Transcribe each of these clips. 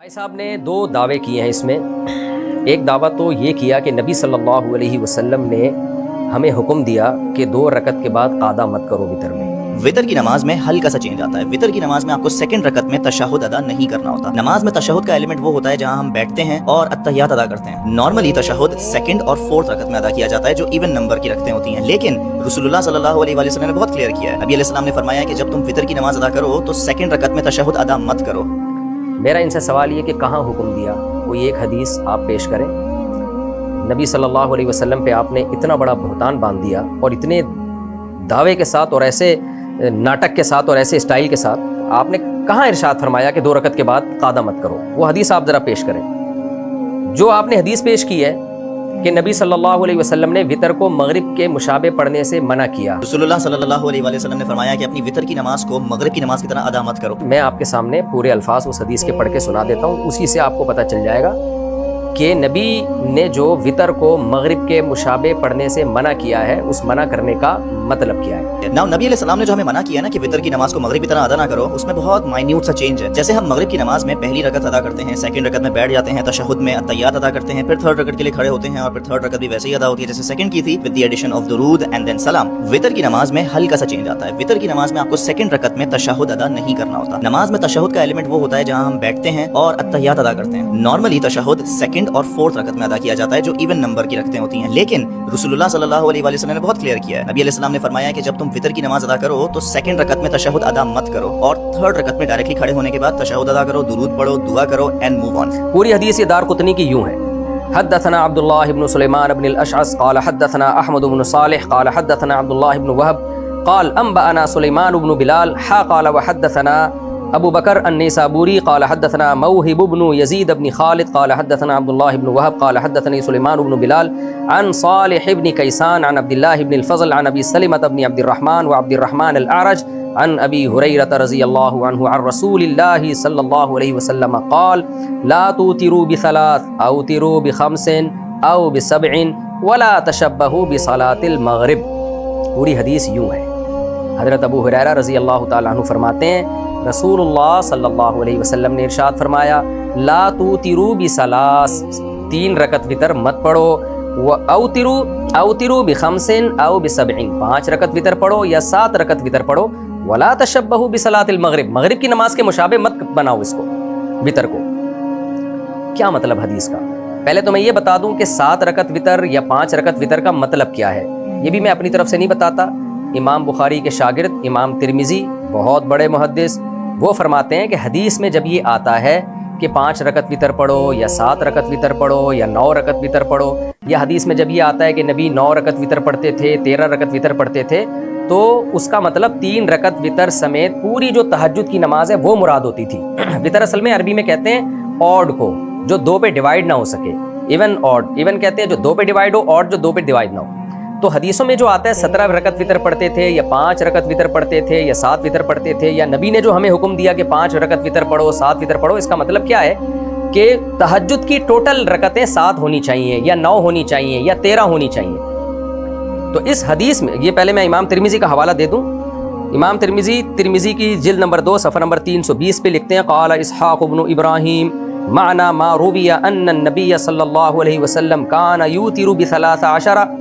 بھائی صاحب نے دو دعوے کیے ہیں اس میں. ایک دعویٰ تو یہ کیا کہ نبی صلی اللہ علیہ وسلم نے ہمیں حکم دیا کہ 2 رکعت کے بعد قعدہ مت کرو وطر میں. وطر کی نماز میں ہلکا سا چینج آتا ہے. وطر کی نماز میں آپ کو سیکنڈ رکعت میں تشہد ادا نہیں کرنا ہوتا. نماز میں تشہد کا ایلیمنٹ وہ ہوتا ہے جہاں ہم بیٹھتے ہیں اور اتحیات ادا کرتے ہیں. نارملی تشہد سیکنڈ اور فورتھ رکعت میں ادا کیا جاتا ہے جو ایون نمبر کی رکھتے ہوتی ہیں, لیکن رسول اللہ صلی اللہ علیہ وسلم نے بہت کلیئر کیا ہے. نبی علیہ السلام نے فرمایا کہ جب تم وطر کی نماز ادا کرو تو سیکنڈ رکعت میں تشہد ادا مت کرو. میرا ان سے سوال یہ کہ کہاں حکم دیا, کوئی ایک حدیث آپ پیش کریں. نبی صلی اللہ علیہ وسلم پہ آپ نے اتنا بڑا بہتان باندھ دیا اور اتنے دعوے کے ساتھ اور ایسے ناٹک کے ساتھ اور ایسے اسٹائل کے ساتھ آپ نے کہاں ارشاد فرمایا کہ 2 رکعت کے بعد قعدہ مت کرو؟ وہ حدیث آپ ذرا پیش کریں. جو آپ نے حدیث پیش کی ہے کہ نبی صلی اللہ علیہ وسلم نے وطر کو مغرب کے مشابہ پڑھنے سے منع کیا. رسول اللہ صلی اللہ علیہ وسلم نے فرمایا کہ اپنی وطر کی نماز کو مغرب کی نماز کی طرح ادا مت کرو. میں آپ کے سامنے پورے الفاظ اس حدیث کے پڑھ کے سنا دیتا ہوں, اسی سے آپ کو پتہ چل جائے گا کہ نبی نے جو وطر کو مغرب کے مشابہ پڑھنے سے منع کیا ہے اس منع کرنے کا مطلب کیا ہے. نبی علیہ السلام نے جو ہمیں منع کیا نا کہ وطر کی نماز کو مغرب کی طرح ادا نہ کرو, اس میں بہت مائنیوٹ سا چینج ہے. جیسے ہم مغرب کی نماز میں پہلی رکعت ادا کرتے ہیں, سیکنڈ رکعت میں بیٹھ جاتے ہیں, تشہد میں اتحیات ادا کرتے ہیں, پھر تھرڈ رکعت کے لیے کھڑے ہوتے ہیں اور پھر تھرڈ رکعت بھی ویسے ہی ادا ہوتی ہے جیسے سیکنڈ کی تھی with the addition of درود and then سلام. وطر کی نماز میں ہلکا سا چینج آتا ہے. وطر کی نماز میں آپ کو سیکنڈ رکعت میں تشہد ادا نہیں کرنا ہوتا. نماز میں تشہد کا ایلیمنٹ وہ ہوتا ہے جہاں ہم بیٹھتے ہیں اور اتحیات ادا کرتے ہیں. نارملی تشہد سیکنڈ اور فورتھ رکعت میں ادا کیا جاتا ہے جو ایون نمبر کی رکھتے ہوتی ہیں, لیکن رسول اللہ صلی اللہ علیہ وسلم نے بہت کلیئر کیا ہے. نبی علیہ السلام نے فرمایا کہ جب تم وطر کی نماز ادا کرو تو سیکنڈ رکعت میں تشہد ادا مت کرو اور تھرڈ رکعت میں ڈائریکٹلی کھڑے ہونے کے بعد تشہد ادا کرو, درود پڑھو, دعا کرو اینڈ موو آن. پوری حدیث دارقطنی کی یوں ہے. حدثنا عبد الله بن سليمان بن الاشعث قال حدثنا احمد بن صالح قال حدثنا عبد الله بن وهب قال انبأنا سليمان بن بلال قال وحدثنا ابو بکر النیسابوری قال حدثنا موهب بن يزيد بن خالد قال حدثنا عبد الله بن وهب قال حدثني سليمان بن بلال عن صالح بن كيسان عن عبد الله بن الفضل عن ابي سلمة بن عبد الرحمن وعبد الرحمن الاعرج عن ابي هريرة رضي الله عنه عن رسول الله صلى الله عليه وسلم قال لا توتروا بثلاث اوتروا بخمس او بسبع ولا تشبهوا بصلاة المغرب. پوری حدیث یوں ہے. حضرت ابو ہریرہ رضی اللہ تعالیٰ عنہ فرماتے ہیں رسول اللہ صلی اللہ علیہ وسلم نے ارشاد فرمایا لا توتروا بثلاث, 3 رکعت وطر مت پڑھو, اوتروا بخمس او بسبع, 5 رکعت وطر پڑھو یا 7 رکعت وطر پڑھو. ولا تشبہوا بصلاۃ المغرب, مغرب کی نماز کے مشابہ مت بناؤ اس کو وطر کو. کیا مطلب حدیث کا؟ پہلے تو میں یہ بتا دوں کہ 7 رکعت وطر یا 5 رکعت وطر کا مطلب کیا ہے, یہ بھی میں اپنی طرف سے نہیں بتاتا. امام بخاری کے شاگرد امام ترمذی بہت بڑے محدث, وہ فرماتے ہیں کہ حدیث میں جب یہ آتا ہے کہ 5 رکعت وطر پڑھو یا 7 رکعت وطر پڑھو یا 9 رکعت وطر پڑھو, یا حدیث میں جب یہ آتا ہے کہ نبی 9 رکعت وطر پڑھتے تھے, 13 رکعت وطر پڑھتے تھے, تو اس کا مطلب 3 رکعت وطر سمیت پوری جو تہجد کی نماز ہے وہ مراد ہوتی تھی. وطر اصل میں عربی میں کہتے ہیں آڈ کو, جو 2 پہ ڈیوائیڈ نہ ہو سکے. ایون آڈ, ایون کہتے ہیں جو 2 پہ ڈیوائیڈ ہو, آڈ جو 2 پہ ڈیوائیڈ نہ ہو. تو حدیثوں میں جو آتا ہے 17 رکعت وطر پڑھتے تھے یا 5 رکعت وطر پڑھتے تھے یا 7 وطر پڑھتے تھے, یا نبی نے جو ہمیں حکم دیا کہ 5 رکعت وطر پڑھو 7 وطر پڑھو, اس کا مطلب کیا ہے کہ تہجد کی ٹوٹل رکعتیں 7 ہونی چاہیے یا 9 ہونی چاہیے یا 13 ہونی چاہیے. تو اس حدیث میں یہ پہلے میں امام ترمذی کا حوالہ دے دوں. امام ترمذی کی جلد نمبر 2 صفحہ نمبر 320 پہ لکھتے ہیں قال اسحاق بن ابراہیم معنی ما روی ان النبی صلی اللہ علیہ وسلم کان یوتر ب13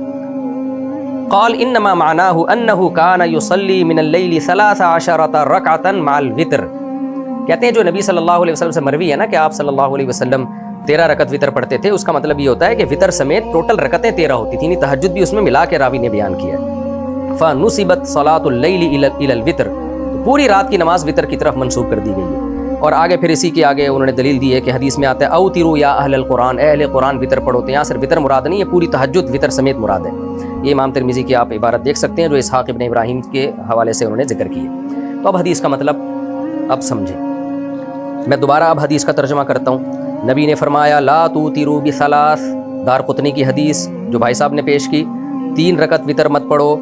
قال انما معناه انه كان يصلي من الليل 13 ركعه مع الوتر. کہتے ہیں جو نبی صلی اللہ علیہ وسلم سے مروی ہے نا کہ آپ صلی اللہ علیہ وسلم 13 رکعت وطر پڑھتے تھے, اس کا مطلب یہ ہوتا ہے کہ وطر سمیت ٹوٹل رکعتیں 13 ہوتی تھیں, تہجد بھی اس میں ملا کے راوی نے بیان کیا ہے. فنصبت صلاۃ اللیل الی الوتر, تو پوری رات کی نماز وطر کی طرف منسوب کر دی گئی ہے. اور آگے پھر اسی کے آگے انہوں نے دلیل دی ہے کہ حدیث میں آتا ہے اوتروا یا اہل القرآن, اہل قرآن وطر پڑھو. تو یہاں صرف وطر مراد نہیں ہے, پوری تہجد وطر سمیت مراد ہے. یہ امام ترمذی کی آپ عبارت دیکھ سکتے ہیں جو اسحاق ابن ابراہیم کے حوالے سے انہوں نے ذکر کی ہے. تو اب حدیث کا مطلب اب سمجھیں. میں دوبارہ اب حدیث کا ترجمہ کرتا ہوں. نبی نے فرمایا لا توتروا بثلاث, دارقطنی کی حدیث جو بھائی صاحب نے پیش کی, 3 رکعت وطر مت پڑھو.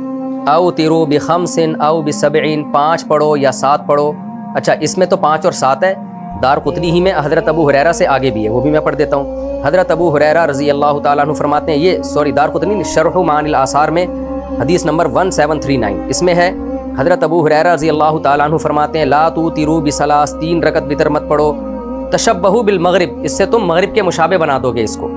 اوتروا بخمس او بسبع, 5 پڑھو یا 7 پڑھو. اچھا اس میں تو 5 اور 7 ہے, دارقطنی ہی میں حضرت ابو ہریرہ سے آگے بھی ہے, وہ بھی میں پڑھ دیتا ہوں. حضرت ابو ہریرہ رضی اللہ تعالیٰ عنہ فرماتے ہیں, یہ دارقطنی شرح معانی الاثار میں حدیث نمبر 1739 اس میں ہے حضرت ابو ہریرہ رضی اللہ تعالیٰ عنہ فرماتے ہیں لا توتروا بثلاث, 3 رکعت وطر مت پڑھو. تشبہو بالمغرب، اس سے تم مغرب کے مشابہ بنا دو گے اس کو،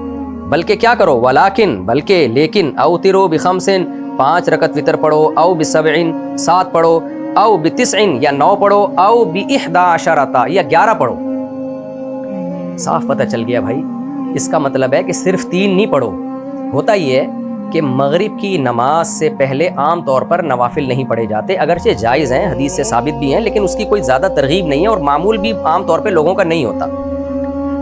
بلکہ کیا کرو، ولیکن بلکہ، لیکن، اوتروا بخمسن 5 رکعت وتر پڑھو، او بسبعن 7 پڑھو، او بتسعن یا 9 پڑھو، او ب11 یا 11 پڑھو۔ صاف پتہ چل گیا بھائی، اس کا مطلب ہے کہ صرف 3 نہیں پڑھو۔ ہوتا یہ ہے کہ مغرب کی نماز سے پہلے عام طور پر نوافل نہیں پڑھے جاتے، اگرچہ جائز ہیں، حدیث سے ثابت بھی ہیں، لیکن اس کی کوئی زیادہ ترغیب نہیں ہے اور معمول بھی عام طور پہ لوگوں کا نہیں ہوتا۔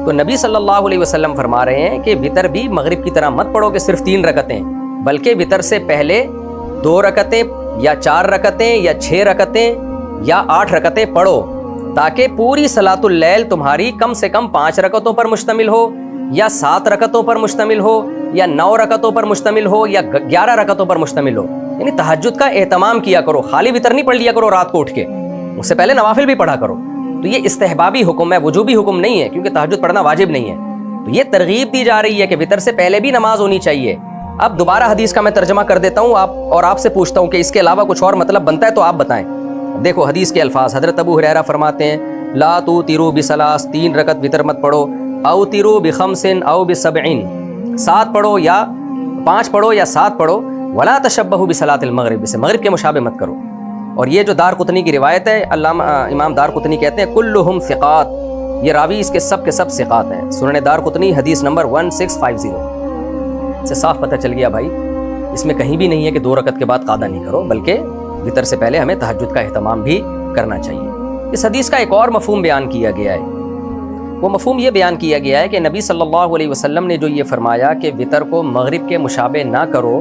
تو نبی صلی اللہ علیہ وسلم فرما رہے ہیں کہ وتر بھی مغرب کی طرح مت پڑھو کہ صرف 3 رکعتیں، بلکہ وتر سے پہلے 2 رکعتیں یا 4 رکعتیں یا 6 رکعتیں یا 8 رکعتیں پڑھو، تاکہ پوری صلاۃ اللیل تمہاری کم سے کم 5 رکعتوں پر مشتمل ہو، یا 7 رکعتوں پر مشتمل ہو، یا 9 رکعتوں پر مشتمل ہو، یا 11 رکعتوں پر مشتمل ہو۔ یعنی تہجد کا اہتمام کیا کرو، خالی وتر نہیں پڑھ لیا کرو رات کو اٹھ کے، اس سے پہلے نوافل بھی پڑھا کرو۔ تو یہ استحبابی حکم ہے، وجوبی حکم نہیں ہے، کیونکہ تہجد پڑھنا واجب نہیں ہے۔ تو یہ ترغیب دی جا رہی ہے کہ وتر سے پہلے بھی نماز ہونی چاہیے۔ اب دوبارہ حدیث کا میں ترجمہ کر دیتا ہوں آپ سے پوچھتا ہوں کہ اس کے علاوہ کچھ اور مطلب بنتا ہے تو آپ بتائیں۔ دیکھو حدیث کے الفاظ، حضرت ابو ہریرہ فرماتے ہیں لا توتروا بثلاث، 3 رکعت وتر مت پڑھو، اوتروا بخمس او بسبعین، 7 پڑھو یا 5 پڑھو یا 7 پڑھو، ولا تشبہوا بصلاۃ المغرب، اسے مغرب کے مشابہ مت کرو۔ اور یہ جو دارقطنی کی روایت ہے، علامہ امام دارقطنی کہتے ہیں کلہم ثقات، یہ راوی اس کے سب ثقات ہیں۔ سنن دارقطنی حدیث نمبر 1650 سے صاف پتہ چل گیا بھائی، اس میں کہیں بھی نہیں ہے کہ 2 رکعت کے بعد قعدہ نہیں کرو، بلکہ وتر سے پہلے ہمیں تہجد کا اہتمام بھی کرنا چاہیے۔ اس حدیث کا ایک اور مفہوم بیان کیا گیا ہے، وہ مفہوم یہ بیان کیا گیا ہے کہ نبی صلی اللہ علیہ وسلم نے جو یہ فرمایا کہ وتر کو مغرب کے مشابہ نہ کرو،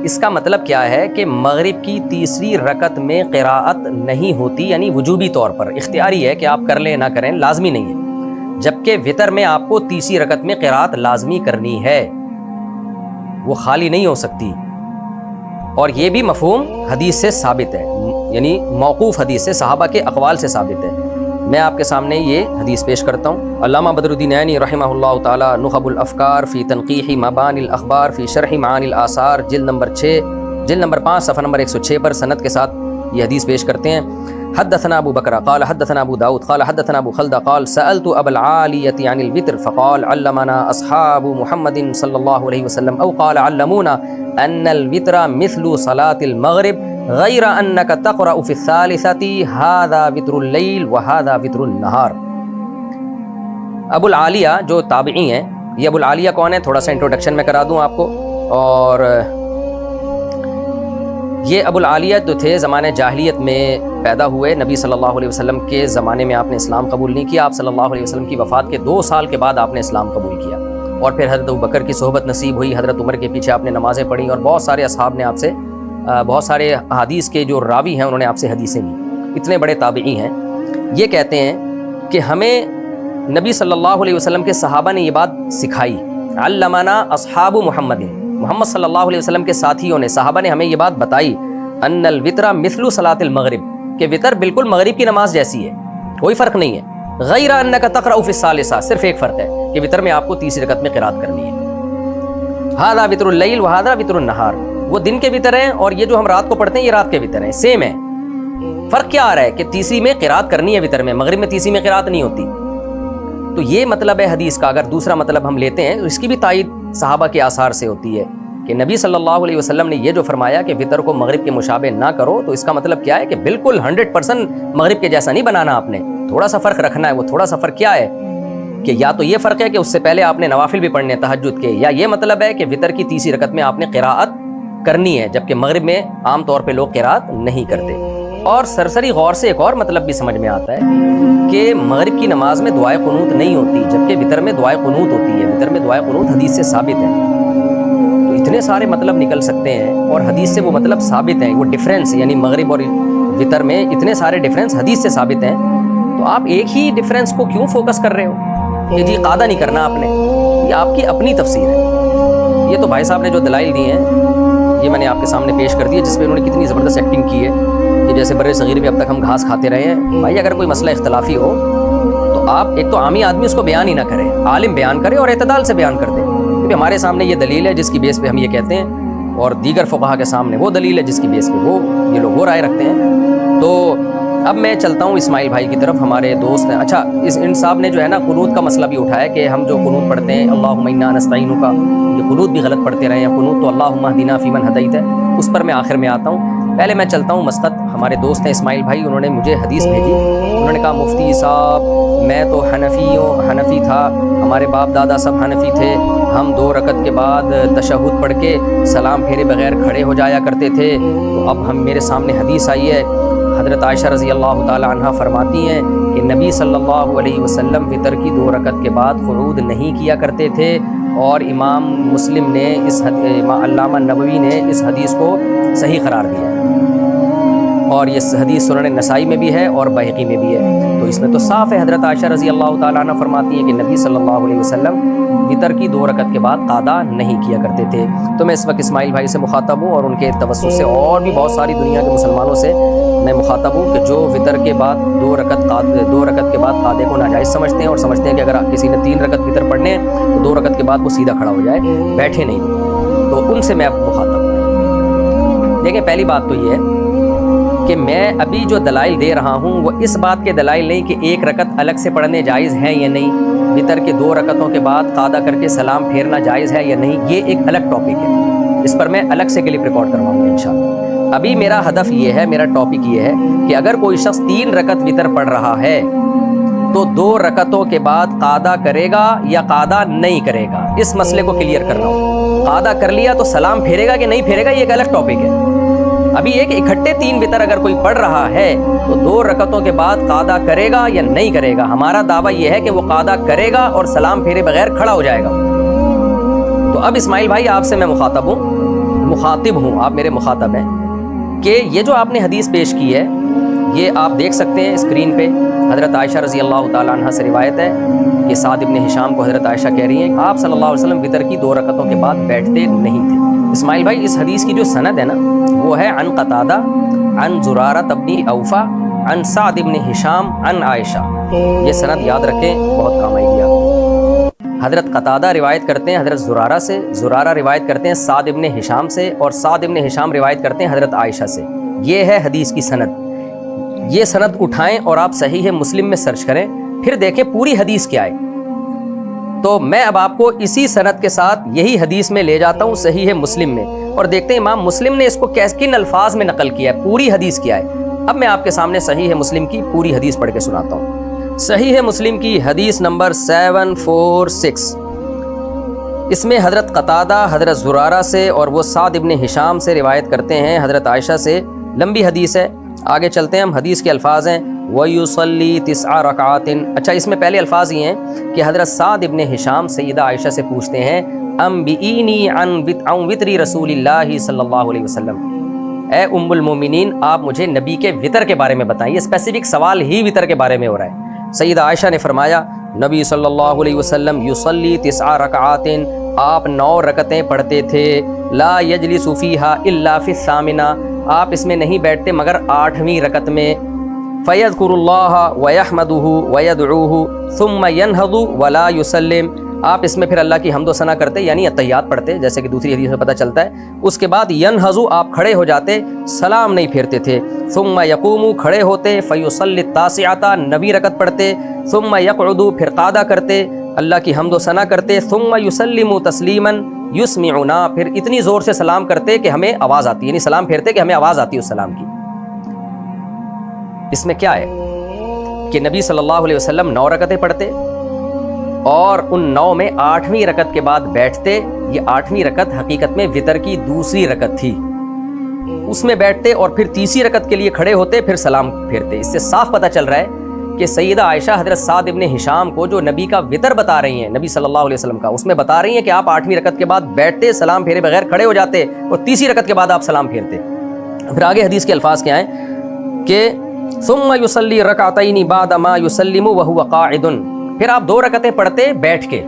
اس کا مطلب کیا ہے کہ مغرب کی تیسری رکعت میں قراءت نہیں ہوتی، یعنی وجوبی طور پر اختیاری ہے کہ آپ کر لیں نہ کریں، لازمی نہیں ہے، جبکہ وتر میں آپ کو تیسری رکعت میں قراءت لازمی کرنی ہے، وہ خالی نہیں ہو سکتی۔ اور یہ بھی مفہوم حدیث سے ثابت ہے، یعنی موقوف حدیث سے، صحابہ کے اقوال سے ثابت ہے۔ میں آپ کے سامنے یہ حدیث پیش کرتا ہوں۔ علامہ بدر الدین عینی رحمہ اللہ تعالی نخب الافکار فی تنقیح مبانی الاخبار فی شرح معانی الاثار، جلد نمبر 5 صفحہ نمبر 106 پر سند کے ساتھ یہ حدیث پیش کرتے ہیں۔ حدثنا ابو بکر قال حدثنا ابو داود قال حدثنا ابو خلدہ قال سألت ابا العالیة عن الوتر فقال علمنا اصحاب محمد صلی اللہ علیہ وسلم او قال علمونا ان الوتر مثل صلاة المغرب غیر انک تقرأ فی الثالثة هذا وتر اللیل وهذا وتر النہار۔ ابو العالیہ جو تابعی ہیں، یہ ابو العالیہ کون ہے تھوڑا سا انٹروڈکشن میں کرا دوں آپ کو۔ اور یہ ابو العالیہ جو تھے زمانے جاہلیت میں پیدا ہوئے، نبی صلی اللہ علیہ وسلم کے زمانے میں آپ نے اسلام قبول نہیں کیا، آپ صلی اللہ علیہ وسلم کی وفات کے 2 سال کے بعد آپ نے اسلام قبول کیا، اور پھر حضرت ابوبکر کی صحبت نصیب ہوئی، حضرت عمر کے پیچھے آپ نے نمازیں پڑھی، اور بہت سارے اصحاب نے آپ سے بہت سارے حدیث کے جو راوی ہیں انہوں نے آپ سے حدیثیں لی، اتنے بڑے تابعی ہیں۔ یہ کہتے ہیں کہ ہمیں نبی صلی اللہ علیہ وسلم کے صحابہ نے یہ بات سکھائی، علمنا اصحاب محمد صلی اللہ علیہ وسلم کے ساتھیوں نے، صحابہ نے ہمیں یہ بات بتائی، ان الوتر مثل صلاۃ المغرب، کہ وتر بالکل مغرب کی نماز جیسی ہے، کوئی فرق نہیں ہے، غیر انک تقرأ فی الثالثہ، صرف ایک فرق ہے کہ وتر میں آپ کو تیسری رکعت میں قرات کرنی ہے، ھذا وتر اللیل وھذا وتر النہار، وہ دن کے وتر ہیں اور یہ جو ہم رات کو پڑھتے ہیں یہ رات کے وتر ہیں، سیم ہے۔ فرق کیا آ رہا ہے کہ تیسری میں قرات کرنی ہے وتر میں، مغرب میں تیسری میں قرات نہیں ہوتی۔ تو یہ مطلب ہے حدیث کا۔ اگر دوسرا مطلب ہم لیتے ہیں تو اس کی بھی تائید صحابہ کے آثار سے ہوتی ہے کہ نبی صلی اللہ علیہ وسلم نے یہ جو فرمایا کہ وتر کو مغرب کے مشابہ نہ کرو، تو اس کا مطلب کیا ہے کہ بالکل 100% مغرب کے جیسا نہیں بنانا آپ نے، تھوڑا سا فرق رکھنا ہے۔ وہ تھوڑا سا فرق کیا ہے کہ یا تو یہ فرق ہے کہ اس سے پہلے آپ نے نوافل بھی پڑھنے تہجد کے، یا یہ مطلب ہے کہ وتر کی تیسری رکعت میں آپ نے قراءت کرنی ہے، جبکہ مغرب میں عام طور پہ لوگ قراءت نہیں کرتے۔ اور سرسری غور سے ایک اور مطلب بھی سمجھ میں آتا ہے کہ مغرب کی نماز میں دعائے قنوت نہیں ہوتی، جبکہ وتر میں دعائے قنوت ہوتی ہے، وتر میں دعائے قنوت حدیث سے ثابت ہے۔ تو اتنے سارے مطلب نکل سکتے ہیں اور حدیث سے وہ مطلب ثابت ہیں، وہ ڈفرینس یعنی مغرب اور وتر میں اتنے سارے ڈفرینس حدیث سے ثابت ہیں، تو آپ ایک ہی ڈفرینس کو کیوں فوکس کر رہے ہو کہ جی قعدہ نہیں کرنا آپ نے؟ یہ آپ کی اپنی تفسیر ہے۔ یہ تو بھائی صاحب نے جو دلائل دی ہیں یہ میں نے آپ کے سامنے پیش کر دی ہے، جس میں انہوں نے کتنی زبردست ایکٹنگ کی ہے کہ جیسے برے صغیر میں اب تک ہم گھاس کھاتے رہے ہیں۔ بھائی اگر کوئی مسئلہ اختلافی ہو تو آپ ایک تو عامی آدمی اس کو بیان ہی نہ کرے، عالم بیان کرے اور اعتدال سے بیان کر دے، کیونکہ ہمارے سامنے یہ دلیل ہے جس کی بیس پہ ہم یہ کہتے ہیں، اور دیگر فقہا کے سامنے وہ دلیل ہے جس کی بیس پہ یہ لوگ وہ رائے رکھتے ہیں۔ تو اب میں چلتا ہوں اسماعیل بھائی کی طرف، ہمارے دوست ہیں۔ اچھا، ان صاحب نے جو ہے نا قنوت کا مسئلہ بھی اٹھایا کہ ہم جو قنوت پڑھتے ہیں اللہم انا نستعینک کا، یہ قنوت بھی غلط پڑھتے رہے ہیں۔ قنوت تو اللہم اہدنا فیمن ہدیت ہے، اس پر میں آخر میں آتا ہوں۔ پہلے میں چلتا ہوں مسقط، ہمارے دوست ہیں اسماعیل بھائی، انہوں نے مجھے حدیث بھیجی۔ انہوں نے کہا مفتی صاحب میں تو حنفی تھا، ہمارے باپ دادا سب حنفی تھے، ہم 2 رکعت کے بعد تشہد پڑھ کے سلام پھیرے بغیر کھڑے ہو جایا کرتے تھے۔ تو اب میرے سامنے حدیث آئی ہے، حضرت عائشہ رضی اللہ تعالی عنہ فرماتی ہیں کہ نبی صلی اللہ علیہ وسلم وتر کی 2 رکعت کے بعد قعود نہیں کیا کرتے تھے، اور امام مسلم نے علامہ نووی نے اس حدیث کو صحیح قرار دیا ہے، اور یہ حدیث سنن نسائی میں بھی ہے اور بہقی میں بھی ہے۔ تو اس میں تو صاف ہے، حضرت عائشہ رضی اللہ تعالیٰ عنہ فرماتی ہیں کہ نبی صلی اللہ علیہ وسلم وتر کی 2 رکعت کے بعد قعدہ نہیں کیا کرتے تھے۔ تو میں اس وقت اسماعیل بھائی سے مخاطب ہوں، اور ان کے توسط سے اور بھی بہت ساری دنیا کے مسلمانوں سے میں مخاطب ہوں کہ جو وتر کے بعد 2 رکعت کے بعد قعدے کو ناجائز سمجھتے ہیں، اور سمجھتے ہیں کہ اگر کسی نے 3 رکعت وتر پڑھنے ہیں تو 2 رکعت کے بعد وہ سیدھا کھڑا ہو جائے، بیٹھے نہیں، تو ان سے میں اب مخاطب ہوں۔ دیکھیں، پہلی بات تو یہ ہے کہ میں ابھی جو دلائل دے رہا ہوں وہ اس بات کے دلائل نہیں کہ 1 رکعت الگ سے پڑھنے جائز ہیں یا نہیں، وتر کے 2 رکعتوں کے بعد قعدہ کر کے سلام پھیرنا جائز ہے یا نہیں، یہ ایک الگ ٹاپک ہے، اس پر میں الگ سے کلپ ریکارڈ کرواؤں گا انشاءاللہ۔ ابھی میرا ہدف یہ ہے، میرا ٹاپک یہ ہے کہ اگر کوئی شخص 3 رکعت وتر پڑھ رہا ہے تو 2 رکعتوں کے بعد قعدہ کرے گا یا قعدہ نہیں کرے گا، اس مسئلے کو کلیئر کر رہا ہوں۔ قعدہ کر لیا تو سلام پھیرے گا کہ نہیں پھیرے گا، یہ ایک الگ ٹاپک ہے۔ ابھی ایک اکٹھے 3 وتر اگر کوئی پڑھ رہا ہے تو 2 رکعتوں کے بعد قعدہ کرے گا یا نہیں کرے گا۔ ہمارا دعویٰ یہ ہے کہ وہ قعدہ کرے گا اور سلام پھیرے بغیر کھڑا ہو جائے گا۔ تو اب اسماعیل بھائی آپ سے میں مخاطب ہوں، آپ میرے مخاطب ہیں کہ یہ جو آپ نے حدیث پیش کی ہے یہ آپ دیکھ سکتے ہیں اسکرین پہ، حضرت عائشہ رضی اللہ تعالیٰ عنہ سے روایت ہے کہ سعد ابن ہشام کو حضرت عائشہ کہہ رہی ہیں کہ آپ صلی اللہ علیہ وسلم وتر کی 2 رکعتوں کے بعد بیٹھتے نہیں تھے۔ اسماعیل بھائی اس حدیث کی جو سند ہے نا وہ ہے عن قتادہ عن زرارہ ابن اوفا عن سعد ابن ہشام عن عائشہ، یہ سند یاد رکھیں، بہت کام آئے گی آپ۔ حضرت قتادہ روایت کرتے ہیں حضرت زرارہ سے، زرارہ روایت کرتے ہیں سعد ابن ہشام سے، اور سعد ابن ہشام روایت کرتے ہیں حضرت عائشہ سے۔ یہ ہے حدیث کی سند، یہ سند اٹھائیں اور آپ صحیح مسلم میں سرچ کریں، پھر دیکھیں پوری حدیث کیا ہے۔ تو میں اب آپ کو اسی سند کے ساتھ یہی حدیث میں لے جاتا ہوں صحیح مسلم میں، اور دیکھتے ہیں امام مسلم نے اس کو کن الفاظ میں نقل کیا ہے، پوری حدیث کیا ہے۔ اب میں آپ کے سامنے صحیح مسلم کی پوری حدیث پڑھ کے سناتا ہوں۔ صحیح مسلم کی حدیث نمبر 746، اس میں حضرت قتادہ حضرت زرارہ سے اور وہ سعد ابن ہشام سے روایت کرتے ہیں حضرت عائشہ سے، لمبی حدیث ہے۔ آگے چلتے ہیں ہم، حدیث کے الفاظ ہیں وَيُصَلِّي 9 رکعات۔ اچھا، اس میں پہلے الفاظ یہ ہیں کہ حضرت سعد ابن ہشام سیدہ عائشہ سے پوچھتے ہیں انبئینی عن وتر رسول اللہ صلی اللہ علیہ وسلم، اے ام المومنین آپ مجھے نبی کے وتر کے بارے میں بتائیں۔ یہ اسپیسیفک سوال ہی وتر کے بارے میں ہو رہا ہے۔ سیدہ عائشہ نے فرمایا نبی صلی اللہ علیہ وسلم یصلی 9 رکعات، آپ 9 رکعتیں پڑھتے تھے، لا یجلس فیہا الا فی الثامنہ، آپ اس میں نہیں بیٹھتے مگر 8ویں رکعت میں، فیذکر اللہ ویحمدہ ویدعوہ ثم ینہض ولا یسلم، آپ اس میں پھر اللہ کی حمد و ثنا کرتے یعنی اتحیات پڑھتے، جیسے کہ دوسری حدیث میں پتہ چلتا ہے۔ اس کے بعد ینہض آپ کھڑے ہو جاتے، سلام نہیں پھیرتے تھے، ثم یقوم کھڑے ہوتے، فیصلی 9 9 رکعت پڑھتے، ثم یقعد پھر قعدہ کرتے، اللہ کی حمد و ثنا کرتے، ثم یسلم تسلیما یسمعنا پھر اتنی زور سے سلام کرتے کہ ہمیں آواز آتی، یعنی سلام پھیرتے کہ ہمیں آواز آتی اس سلام کی۔ اس میں کیا ہے کہ نبی صلی اللہ علیہ وسلم 9 رکعتیں پڑھتے اور ان 9 میں 8ویں رکعت کے بعد بیٹھتے، یہ 8ویں رکعت حقیقت میں وتر کی دوسری رکعت تھی، اس میں بیٹھتے اور پھر تیسری رکعت کے لیے کھڑے ہوتے، پھر سلام پھیرتے۔ اس سے صاف پتہ چل رہا ہے کہ سیدہ عائشہ حضرت سعد ابن ہشام کو جو نبی کا وتر بتا رہی ہیں، نبی صلی اللہ علیہ وسلم کا، اس میں بتا رہی ہیں کہ آپ 8ویں رکعت کے بعد بیٹھتے، سلام پھیرے بغیر کھڑے ہو جاتے اور تیسری رکعت کے بعد آپ سلام پھیرتے۔ پھر آگے حدیث کے الفاظ کیا ہیں کہ ثم یصلی رکعتین بعد ما یسلم وهو قاعد، پھر آپ 2 رکعتیں پڑھتے بیٹھ کے،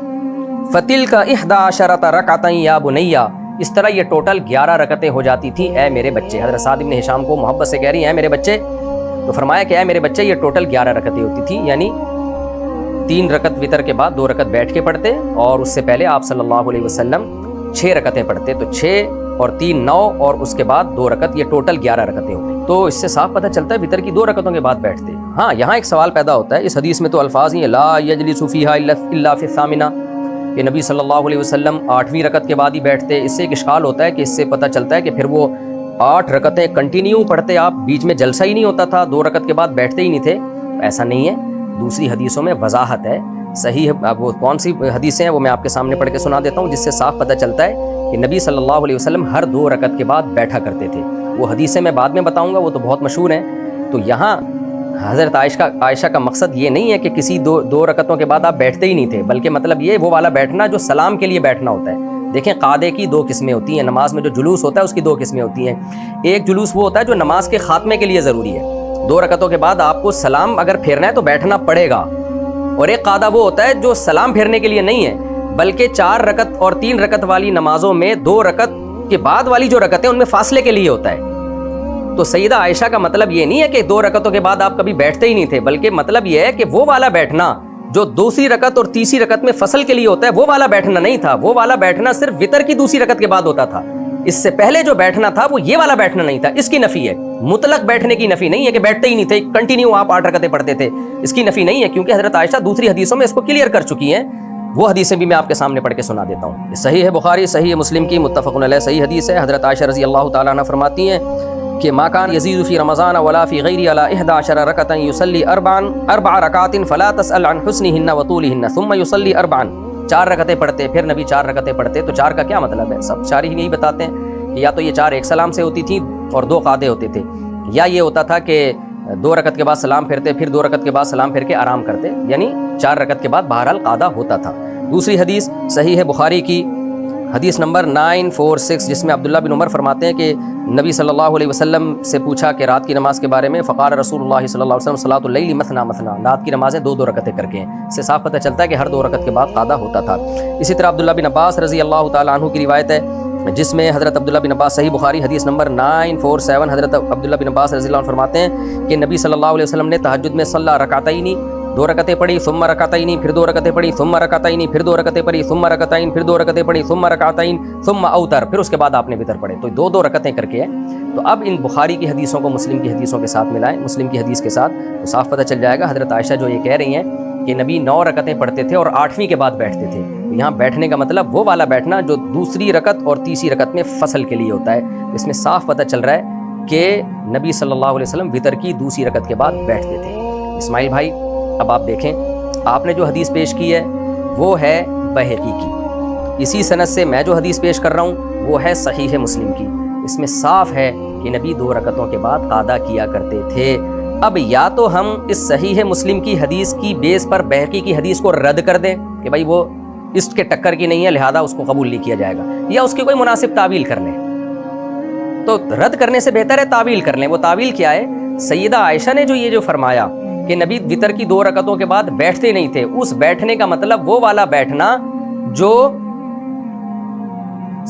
فتلک 11 رکعۃ یا بنی، اس طرح یہ ٹوٹل 11 رکعتیں ہو جاتی تھیں اے میرے بچے۔ حضرت سعد ابن ہشام کو محبت سے کہہ رہی ہیں اے میرے بچے، تو فرمایا کہ اے میرے بچے یہ ٹوٹل 11 رکعتیں ہوتی تھیں، یعنی 3 رکعت وتر کے بعد 2 رکعت بیٹھ کے پڑھتے، اور اس سے پہلے آپ صلی اللہ علیہ وسلم 6 رکعتیں پڑھتے، تو 6 اور 3 9 اور اس کے بعد 2 رکعت، یہ ٹوٹل 11 رکعتیں ہو گئی۔ تو اس سے صاف پتہ چلتا ہے وطر کی 2 رکعتوں کے بعد بیٹھتے۔ ہاں یہاں ایک سوال پیدا ہوتا ہے، اس حدیث میں تو الفاظ ہی ہیں لا یجلس فیہا الا فی الثامنہ، کہ نبی صلی اللہ علیہ وسلم 8ویں رکعت کے بعد ہی بیٹھتے۔ اس سے ایک اشکال ہوتا ہے کہ اس سے پتہ چلتا ہے کہ پھر وہ 8 رکعتیں کنٹینیو پڑھتے آپ، بیچ میں جلسہ ہی نہیں ہوتا تھا، 2 رکعت کے بعد بیٹھتے ہی نہیں تھے۔ ایسا نہیں ہے، دوسری حدیثوں میں وضاحت ہے، صحیح ہے۔ اب وہ کون سی حدیثیں ہیں وہ میں آپ کے سامنے پڑھ کے سنا دیتا ہوں، جس سے صاف پتہ چلتا ہے کہ نبی صلی اللہ علیہ وسلم ہر 2 رکعت کے بعد بیٹھا کرتے تھے۔ وہ حدیثیں میں بعد میں بتاؤں گا، وہ تو بہت مشہور ہیں۔ تو یہاں حضرت عائشہ کا مقصد یہ نہیں ہے کہ کسی دو رکعتوں کے بعد آپ بیٹھتے ہی نہیں تھے، بلکہ مطلب یہ وہ والا بیٹھنا جو سلام کے لیے بیٹھنا ہوتا ہے۔ دیکھیں قعدے کی 2 قسمیں ہوتی ہیں، نماز میں جو جلوس ہوتا ہے اس کی 2 قسمیں ہوتی ہیں۔ ایک جلوس وہ ہوتا ہے جو نماز کے خاتمے کے لیے ضروری ہے، 2 رکعتوں کے بعد آپ کو سلام اگر پھیرنا ہے تو بیٹھنا پڑے گا۔ اور ایک قعدہ وہ ہوتا ہے جو سلام پھیرنے کے لیے نہیں ہے، بلکہ 4 رکعت اور 3 رکعت والی نمازوں میں 2 رکعت کے بعد والی جو رکعتیں ان میں فاصلے کے لیے ہوتا ہے۔ تو سیدہ عائشہ کا مطلب یہ نہیں ہے کہ 2 رکعتوں کے بعد آپ کبھی بیٹھتے ہی نہیں تھے، بلکہ مطلب یہ ہے کہ وہ والا بیٹھنا جو دوسری رکعت اور تیسری رکعت میں فصل کے لیے ہوتا ہے، وہ والا بیٹھنا نہیں تھا۔ وہ والا بیٹھنا صرف وتر کی دوسری رکعت کے بعد ہوتا تھا، اس سے پہلے جو بیٹھنا تھا وہ یہ والا بیٹھنا نہیں تھا۔ اس کی نفی ہے، مطلق بیٹھنے کی نفی نہیں ہے کہ بیٹھتے ہی نہیں تھے، کنٹینیو آپ 8 رکعتیں پڑھتے تھے، اس کی نفی نہیں ہے، کیونکہ حضرت عائشہ دوسری حدیثوں میں اس کو کلیئر کر چکی ہیں۔ وہ حدیثیں بھی میں آپ کے سامنے پڑھ کے سنا دیتا ہوں۔ صحیح ہے بخاری، صحیح ہے مسلم کی متفق علیہ صحیح حدیث ہے۔ حضرت عائشہ رضی اللہ تعالیٰ عنہ فرماتی ہیں کہ ما کان یزید فی رمضان ولا فی غیری علی 11 رکعۃ یصلی 4 رکعات فلا تسأل عن حسنہن وطولہن ثم یصلی 4۔ 4 رکعتیں پڑھتے، پھر نبی 4 رکعتیں پڑھتے۔ تو 4 کا کیا مطلب ہے؟ سب شارح یہی بتاتے ہیں کہ یا تو یہ 4 ایک سلام سے ہوتی تھی اور 2 قعدے ہوتے تھے، یا یہ ہوتا تھا کہ 2 رکعت کے بعد سلام پھرتے، پھر 2 رکعت کے بعد سلام پھر کے آرام کرتے، یعنی 4 رکعت کے بعد بہرحال قعدہ ہوتا تھا۔ دوسری حدیث صحیح ہے بخاری کی حدیث نمبر 946، جس میں عبداللہ بن عمر فرماتے ہیں کہ نبی صلی اللہ علیہ وسلم سے پوچھا کہ رات کی نماز کے بارے میں، فقال رسول اللہ صلی اللہ علیہ وسلم صلاۃ اللیل مثنی مثنی، رات کی نمازیں 2 رکعتیں کر کے ہیں۔ اس سے صاف پتہ چلتا ہے کہ ہر 2 رکعت کے بعد قعدہ ہوتا تھا۔ اسی طرح عبداللہ بن عباس رضی اللہ تعالیٰ عنہ کی روایت ہے، جس میں حضرت عبداللہ بن عباس صحیح بخاری حدیث نمبر 947، حضرت عبداللہ بن عباس رضی اللہ عنہ فرماتے ہیں کہ نبی صلی اللہ علیہ وسلم نے تہجد میں صلی رکعتین، 2 رکعتیں پڑھی، ثم رکعتین، پھر 2 رکعتیں پڑھی، ثم رکعتین، پھر 2 رکعتیں پڑھی، ثم رکعتین، پھر 2 رکعتیں پڑھی، ثم رکعتین، ثم اوتر، پھر اس کے بعد آپ نے وتر پڑھے۔ تو 2 رکعتیں کر کے ہیں۔ تو اب ان بخاری کی حدیثوں کو مسلم کی حدیثوں کے ساتھ ملائیں، مسلم کی حدیث کے ساتھ، تو صاف پتہ چل جائے گا حضرت عائشہ جو یہ کہہ رہی ہیں کہ نبی 9 رکعتیں پڑھتے تھے اور 8ویں کے بعد بیٹھتے تھے۔ یہاں بیٹھنے کا مطلب وہ والا بیٹھنا جو دوسری رکعت اور تیسری رکعت میں فصل کے لیے ہوتا ہے۔ اس میں صاف پتہ چل رہا ہے کہ نبی صلی اللہ علیہ وسلم وتر کی دوسری رکعت کے بعد بیٹھتے تھے۔ اسماعیل بھائی اب آپ دیکھیں، آپ نے جو حدیث پیش کی ہے وہ ہے بہقی کی، اسی سند سے میں جو حدیث پیش کر رہا ہوں وہ ہے صحیح مسلم کی۔ اس میں صاف ہے کہ نبی 2 رکعتوں کے بعد قعدہ کیا کرتے تھے۔ اب یا تو ہم اس صحیح مسلم کی حدیث کی بیس پر بہقی کی حدیث کو رد کر دیں کہ بھائی وہ اس کے ٹکر کی نہیں ہے لہذا اس کو قبول نہیں کیا جائے گا، یا اس کی کوئی مناسب تعویل کر لیں۔ تو رد کرنے سے بہتر ہے تعویل کر لیں۔ وہ تعویل کیا ہے؟ سیدہ عائشہ نے یہ جو فرمایا کہ نبی وتر کی 2 رکعتوں کے بعد بیٹھتے نہیں تھے، اس بیٹھنے کا مطلب وہ والا بیٹھنا جو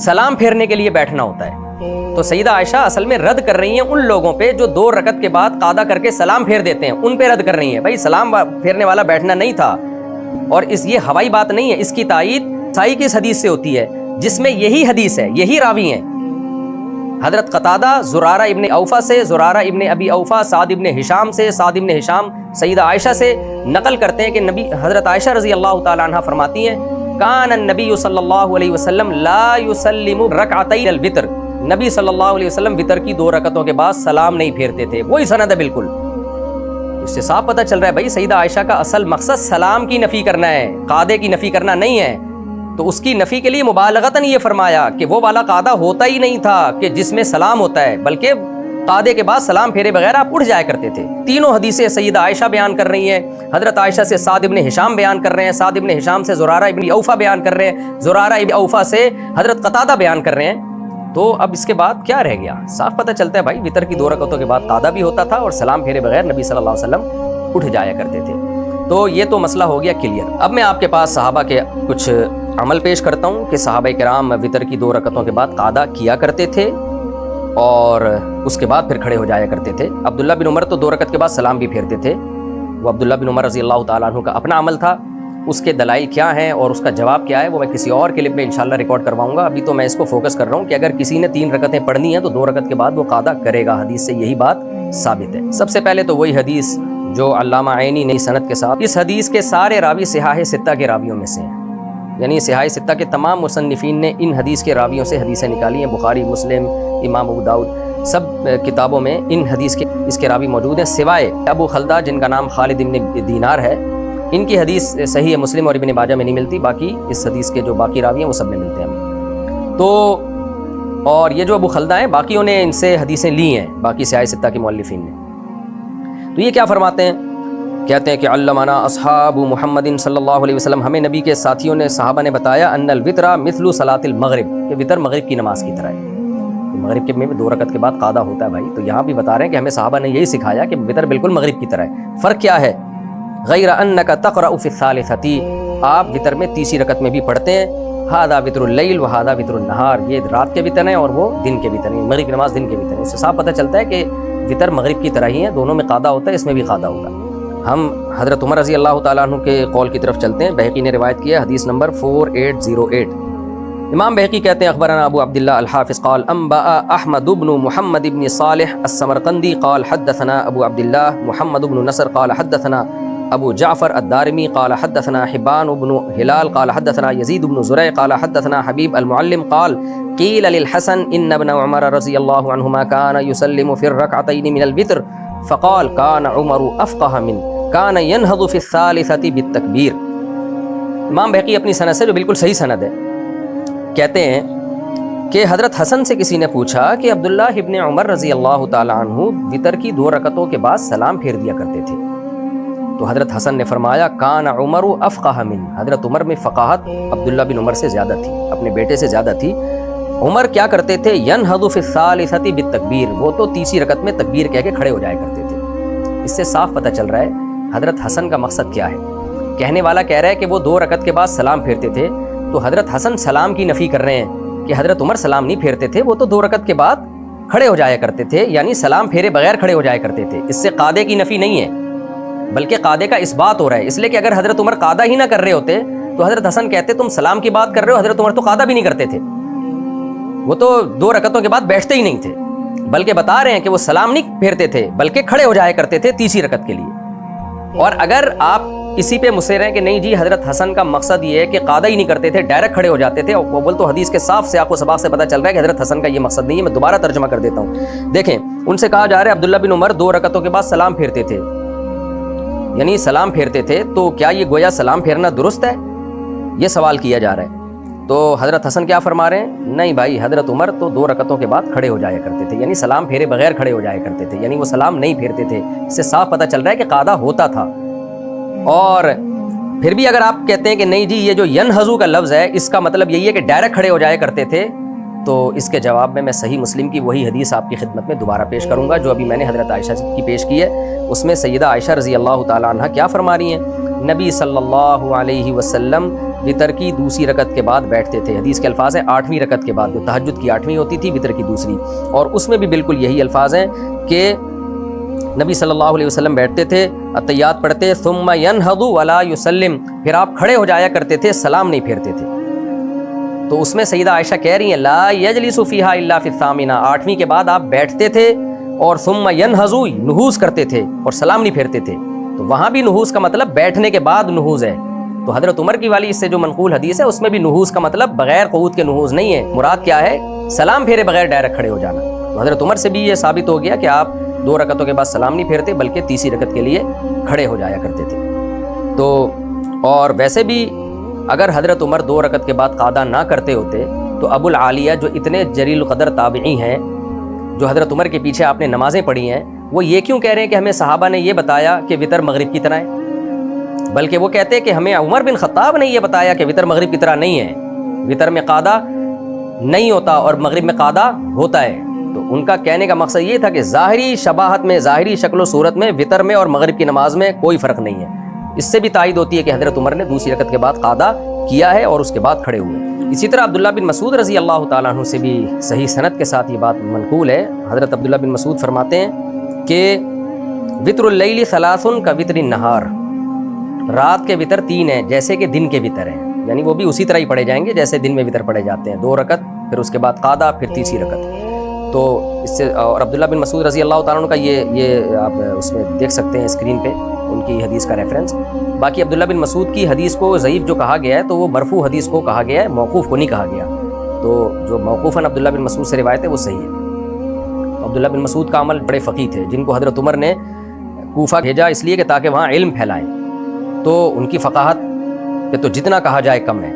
سلام پھیرنے کے لیے بیٹھنا ہوتا ہے۔ تو سیدہ عائشہ اصل میں رد کر رہی ہیں ان لوگوں پہ جو 2 رکعت کے بعد قعدہ کر کے سلام پھیر دیتے ہیں، ان پہ رد کر رہی ہیں۔ بھائی سلام پھیرنے والا بیٹھنا نہیں تھا، اور یہ ہوائی بات نہیں ہے، اس کی تائید صحیح کی اس حدیث سے ہوتی ہے جس میں یہی حدیث ہے، یہی راوی ہیں۔ حضرت قتادہ زرارہ ابن اوفا سے، زرارہ ابن ابی اوفا سعد ابن ہشام سے، سعد ابن ہشام سیدہ عائشہ سے نقل کرتے ہیں کہ نبی حضرت عائشہ رضی اللہ تعالی عنہ فرماتی ہیں کان النبی صلی اللہ علیہ وسلم لا یسلم رکعتین الوتر، نبی صلی اللہ علیہ وسلم وتر کی 2 رکعتوں کے بعد سلام نہیں پھیرتے تھے۔ وہی سند ہے بالکل۔ اس سے صاف پتہ چل رہا ہے بھائی سیدہ عائشہ کا اصل مقصد سلام کی نفی کرنا ہے، قعدے کی نفی کرنا نہیں ہے۔ تو اس کی نفی کے لیے مبالغتاً یہ فرمایا کہ وہ والا قعدہ ہوتا ہی نہیں تھا کہ جس میں سلام ہوتا ہے، بلکہ قعدے کے بعد سلام پھیرے بغیر آپ اٹھ جایا کرتے تھے۔ تینوں حدیثیں سیدہ عائشہ بیان کر رہی ہیں، حضرت عائشہ سے سعد ابن ہشام بیان کر رہے ہیں، سعد ابن ہشام سے زرارہ ابن اوفا بیان کر رہے ہیں، زرارہ ابن اوفا سے حضرت قتادہ بیان کر رہے ہیں۔ تو اب اس کے بعد کیا رہ گیا؟ صاف پتہ چلتا ہے بھائی وتر کی 2 رکعتوں کے بعد قعدہ بھی ہوتا تھا اور سلام پھیرے بغیر نبی صلی اللہ علیہ وسلم اٹھ جایا کرتے تھے۔ تو یہ تو مسئلہ ہو گیا کلیئر۔ اب میں آپ کے پاس صحابہ کے کچھ عمل پیش کرتا ہوں کہ صحابہ کرام وتر کی 2 رکعتوں کے بعد قعدہ کیا کرتے تھے اور اس کے بعد پھر کھڑے ہو جایا کرتے تھے۔ عبداللہ بن عمر تو 2 رکعت کے بعد سلام بھی پھیرتے تھے، وہ عبداللہ بن عمر رضی اللہ تعالیٰ عنہ کا اپنا عمل تھا۔ اس کے دلائل کیا ہیں اور اس کا جواب کیا ہے وہ میں کسی اور کلپ میں انشاءاللہ ریکارڈ کرواؤں گا. ابھی تو میں اس کو فوکس کر رہا ہوں کہ اگر کسی نے 3 رکعتیں پڑھنی ہیں تو 2 رکعت کے بعد وہ قادہ کرے گا. حدیث سے یہی بات ثابت ہے. سب سے پہلے تو وہی حدیث جو علامہ عینی نے سند کے ساتھ، اس حدیث کے سارے راوی صحاح ستہ کے راویوں میں سے ہیں، یعنی صحاح ستہ کے تمام مصنفین نے ان حدیث کے راویوں سے حدیثیں نکالی ہیں. بخاری، مسلم، امام ابو داؤد، سب کتابوں میں ان حدیث کے اس کے راوی موجود ہیں، سوائے ابو خلدہ جن کا نام خالد بن دینار ہے. ان کی حدیث صحیح مسلم اور ابن ماجہ میں نہیں ملتی، باقی اس حدیث کے جو باقی راوی ہیں وہ سب میں ملتے ہیں. تو اور یہ جو ابو خلدہ ہیں باقیوں نے ان سے حدیثیں لی ہیں، باقی صحاح ستہ کے مؤلفین نے. تو یہ کیا فرماتے ہیں؟ کہتے ہیں کہ علمنا اصحاب محمد صلی اللہ علیہ وسلم، ہمیں نبی کے ساتھیوں نے، صحابہ نے بتایا، ان الوتر مثل صلاۃ المغرب، کہ وتر مغرب کی نماز کی طرح ہے. تو مغرب کے میں 2 رکعت کے بعد قادہ ہوتا ہے بھائی. تو یہاں بھی بتا رہے ہیں کہ ہمیں صحابہ نے یہی سکھایا کہ وتر بالکل مغرب کی طرح ہے. فرق کیا ہے؟ غیر انک تقرأ فی الثالثۃ، آپ وتر میں تیسری رکعت میں بھی پڑھتے ہیں. ھذا وتر اللیل و ھذا وتر النہار، یہ رات کے وتر ہیں اور وہ دن کے وتر ہیں. مغرب کی نماز دن کے وتر ہے. اس سے صاف پتہ چلتا ہے کہ وتر مغرب کی طرح ہی ہے، دونوں میں قادہ ہوتا ہے، اس میں بھی قادہ ہوگا. ہم حضرت عمر رضی اللہ تعالیٰ عنہ کے قول کی طرف چلتے ہیں. بہقی نے روایت کیا ہے، حدیث نمبر 4808. امام بہقی کہتے ہیں اخبرنا ابو عبداللہ الحافظ قال انبأ احمد بن محمد بن صالح السمرقندی قال حدثنا ابو عبداللہ محمد بن نصر قال حدثنا ابو جعفر الدارمی قال حدثنا حبان بن ہلال قال حدثنا یزید بن زرع قال حدثنا حبیب المعلم قال قیل للحسن ان ابن عمر رضی اللہ عنہما كان يسلم في الركعتين من الوتر فقال كان عمر افقه من كان ينهض في الثالثة بالتکبیر. امام بہقی اپنی سند سے جو بالکل صحیح سند ہے کہتے ہیں کہ حضرت حسن سے کسی نے پوچھا کہ عبداللہ ابن عمر رضی اللہ تعالی عنہ وتر کی 2 رکعتوں کے بعد سلام پھیر دیا کرتے تھے. تو حضرت حسن نے فرمایا کان عمر افقہ من، حضرت عمر میں فقاہت عبداللہ بن عمر سے زیادہ تھی، اپنے بیٹے سے زیادہ تھی. عمر کیا کرتے تھے؟ ینہض فی الثالثۃ بالتکبیر، وہ تو تیسری رکعت میں تکبیر کہہ کے کھڑے ہو جایا کرتے تھے. اس سے صاف پتہ چل رہا ہے حضرت حسن کا مقصد کیا ہے. کہنے والا کہہ رہا ہے کہ وہ 2 رکعت کے بعد سلام پھیرتے تھے، تو حضرت حسن سلام کی نفی کر رہے ہیں کہ حضرت عمر سلام نہیں پھیرتے تھے، وہ تو 2 رکعت کے بعد کھڑے ہو جایا کرتے تھے، یعنی سلام پھیرے بغیر کھڑے ہو جایا کرتے تھے. اس سے قادے کی نفی نہیں ہے بلکہ قادے کا اس بات ہو رہا ہے. اس لیے کہ اگر حضرت عمر قادہ ہی نہ کر رہے ہوتے تو حضرت حسن کہتے تم سلام کی بات کر رہے ہو، حضرت عمر تو قادہ بھی نہیں کرتے تھے، وہ تو 2 رکعتوں کے بعد بیٹھتے ہی نہیں تھے، بلکہ بتا رہے ہیں کہ وہ سلام نہیں پھیرتے تھے بلکہ کھڑے ہو جایا کرتے تھے تیسری رکعت کے لیے. اور اگر آپ اسی پہ مصر ہیں کہ نہیں جی حضرت حسن کا مقصد یہ ہے کہ قادہ ہی نہیں کرتے تھے، ڈائریکٹ کھڑے ہو جاتے تھے، اول تو حدیث کے صاف سیاق و سباق سے پتہ چل رہا ہے کہ حضرت حسن کا یہ مقصد نہیں ہے. میں دوبارہ ترجمہ کر دیتا ہوں. دیکھیں ان سے کہا جا رہا ہے عبداللہ بن عمر 2 رکعتوں کے بعد سلام پھیرتے تھے، یعنی سلام پھیرتے تھے، تو کیا یہ گویا سلام پھیرنا درست ہے؟ یہ سوال کیا جا رہا ہے. تو حضرت حسن کیا فرما رہے ہیں؟ نہیں بھائی، حضرت عمر تو 2 رکعتوں کے بعد کھڑے ہو جایا کرتے تھے، یعنی سلام پھیرے بغیر کھڑے ہو جایا کرتے تھے، یعنی وہ سلام نہیں پھیرتے تھے. اس سے صاف پتہ چل رہا ہے کہ قادہ ہوتا تھا. اور پھر بھی اگر آپ کہتے ہیں کہ نہیں جی یہ جو ینہضو کا لفظ ہے اس کا مطلب یہی ہے کہ ڈائریکٹ کھڑے ہو جایا کرتے تھے، تو اس کے جواب میں صحیح مسلم کی وہی حدیث آپ کی خدمت میں دوبارہ پیش کروں گا جو ابھی میں نے حضرت عائشہ کی پیش کی ہے. اس میں سیدہ عائشہ رضی اللہ تعالی عنہ کیا فرما رہی ہیں؟ نبی صلی اللہ علیہ وسلم وتر کی 2ری رکعت کے بعد بیٹھتے تھے. حدیث کے الفاظ ہیں 8ویں رکعت کے بعد، جو تہجد کی 8ویں ہوتی تھی، وتر کی 2ری، اور اس میں بھی بالکل یہی الفاظ ہیں کہ نبی صلی اللہ علیہ وسلم بیٹھتے تھے، التحیات پڑھتے، ثم ینہض ولا یسلم، پھر آپ کھڑے ہو جایا کرتے تھے، سلام نہیں پھیرتے تھے. تو اس میں سیدہ عائشہ کہہ رہی ہیں لا یجلس فیہا الا فی الثامنہ، 8ویں کے بعد آپ بیٹھتے تھے اور ثم ینہض نہوض کرتے تھے اور سلام نہیں پھیرتے تھے. تو وہاں بھی نہوض کا مطلب بیٹھنے کے بعد نہوض ہے. تو حضرت عمر کی والی اس سے جو منقول حدیث ہے اس میں بھی نہوض کا مطلب بغیر قعود کے نہوض نہیں ہے، مراد کیا ہے؟ سلام پھیرے بغیر ڈائریکٹ کھڑے ہو جانا. تو حضرت عمر سے بھی یہ ثابت ہو گیا کہ آپ 2 رکعتوں کے بعد سلام نہیں پھیرتے بلکہ تیسری رکعت کے لیے کھڑے ہو جایا کرتے تھے. تو اور ویسے بھی اگر حضرت عمر 2 رکعت کے بعد قادہ نہ کرتے ہوتے تو ابو العالیہ جو اتنے جلیل القدر تابعی ہیں، جو حضرت عمر کے پیچھے آپ نے نمازیں پڑھی ہیں، وہ یہ کیوں کہہ رہے ہیں کہ ہمیں صحابہ نے یہ بتایا کہ وتر مغرب کی طرح ہے، بلکہ وہ کہتے ہیں کہ ہمیں عمر بن خطاب نے یہ بتایا کہ وتر مغرب کی طرح نہیں ہے، وتر میں قادہ نہیں ہوتا اور مغرب میں قادہ ہوتا ہے. تو ان کا کہنے کا مقصد یہ تھا کہ ظاہری شباہت میں، ظاہری شکل و صورت میں وتر میں اور مغرب کی نماز میں کوئی فرق نہیں ہے. اس سے بھی تائید ہوتی ہے کہ حضرت عمر نے 2ری رکعت کے بعد قادہ کیا ہے اور اس کے بعد کھڑے ہوئے. اسی طرح عبداللہ بن مسعود رضی اللہ تعالیٰ عنہ سے بھی صحیح سند کے ساتھ یہ بات منقول ہے. حضرت عبداللہ بن مسعود فرماتے ہیں کہ وتر اللیل 3 کا وتر النہار، رات کے وطر 3 ہیں جیسے کہ دن کے وطر ہیں، یعنی وہ بھی اسی طرح ہی پڑھے جائیں گے جیسے دن میں وطر پڑھے جاتے ہیں، 2 رکعت، پھر اس کے بعد قادہ، پھر تیسری رکعت۔ تو اس سے اور عبداللہ بن مسعود رضی اللہ تعالیٰ عنہ کا یہ آپ اس میں دیکھ سکتے ہیں اسکرین پہ ان کی حدیث کا ریفرنس۔ باقی عبداللہ بن مسعود کی حدیث کو ضعیف جو کہا گیا ہے تو وہ مرفوع حدیث کو کہا گیا ہے، موقوف کو نہیں کہا گیا۔ تو جو موقوفاً عبداللہ بن مسعود سے روایت ہے وہ صحیح ہے۔ عبداللہ بن مسعود کا عمل بڑے فقیہ تھے، جن کو حضرت عمر نے کوفہ بھیجا اس لیے کہ تاکہ وہاں علم پھیلائیں، تو ان کی فقاہت پہ تو جتنا کہا جائے کم ہے۔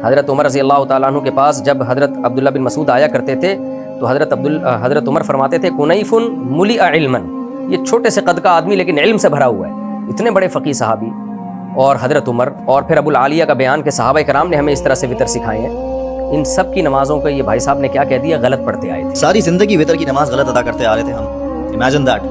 حضرت عمر رضی اللہ تعالیٰ عنہ کے پاس جب حضرت عبداللہ بن مسعود آیا کرتے تھے تو حضرت عمر فرماتے تھے کنیف ملئ علما، یہ چھوٹے سے قد کا آدمی لیکن علم سے بھرا ہوا ہے، اتنے بڑے فقیہ صحابی۔ اور حضرت عمر اور پھر ابو العالیہ کا بیان کہ صحابہ کرام نے ہمیں اس طرح سے وطر سکھائے ہیں، ان سب کی نمازوں کا یہ بھائی صاحب نے کیا کہہ دیا، غلط پڑھتے آئے تھے، ساری زندگی وطر کی نماز غلط ادا کرتے آ رہے تھے ہم، امیجن دیٹ۔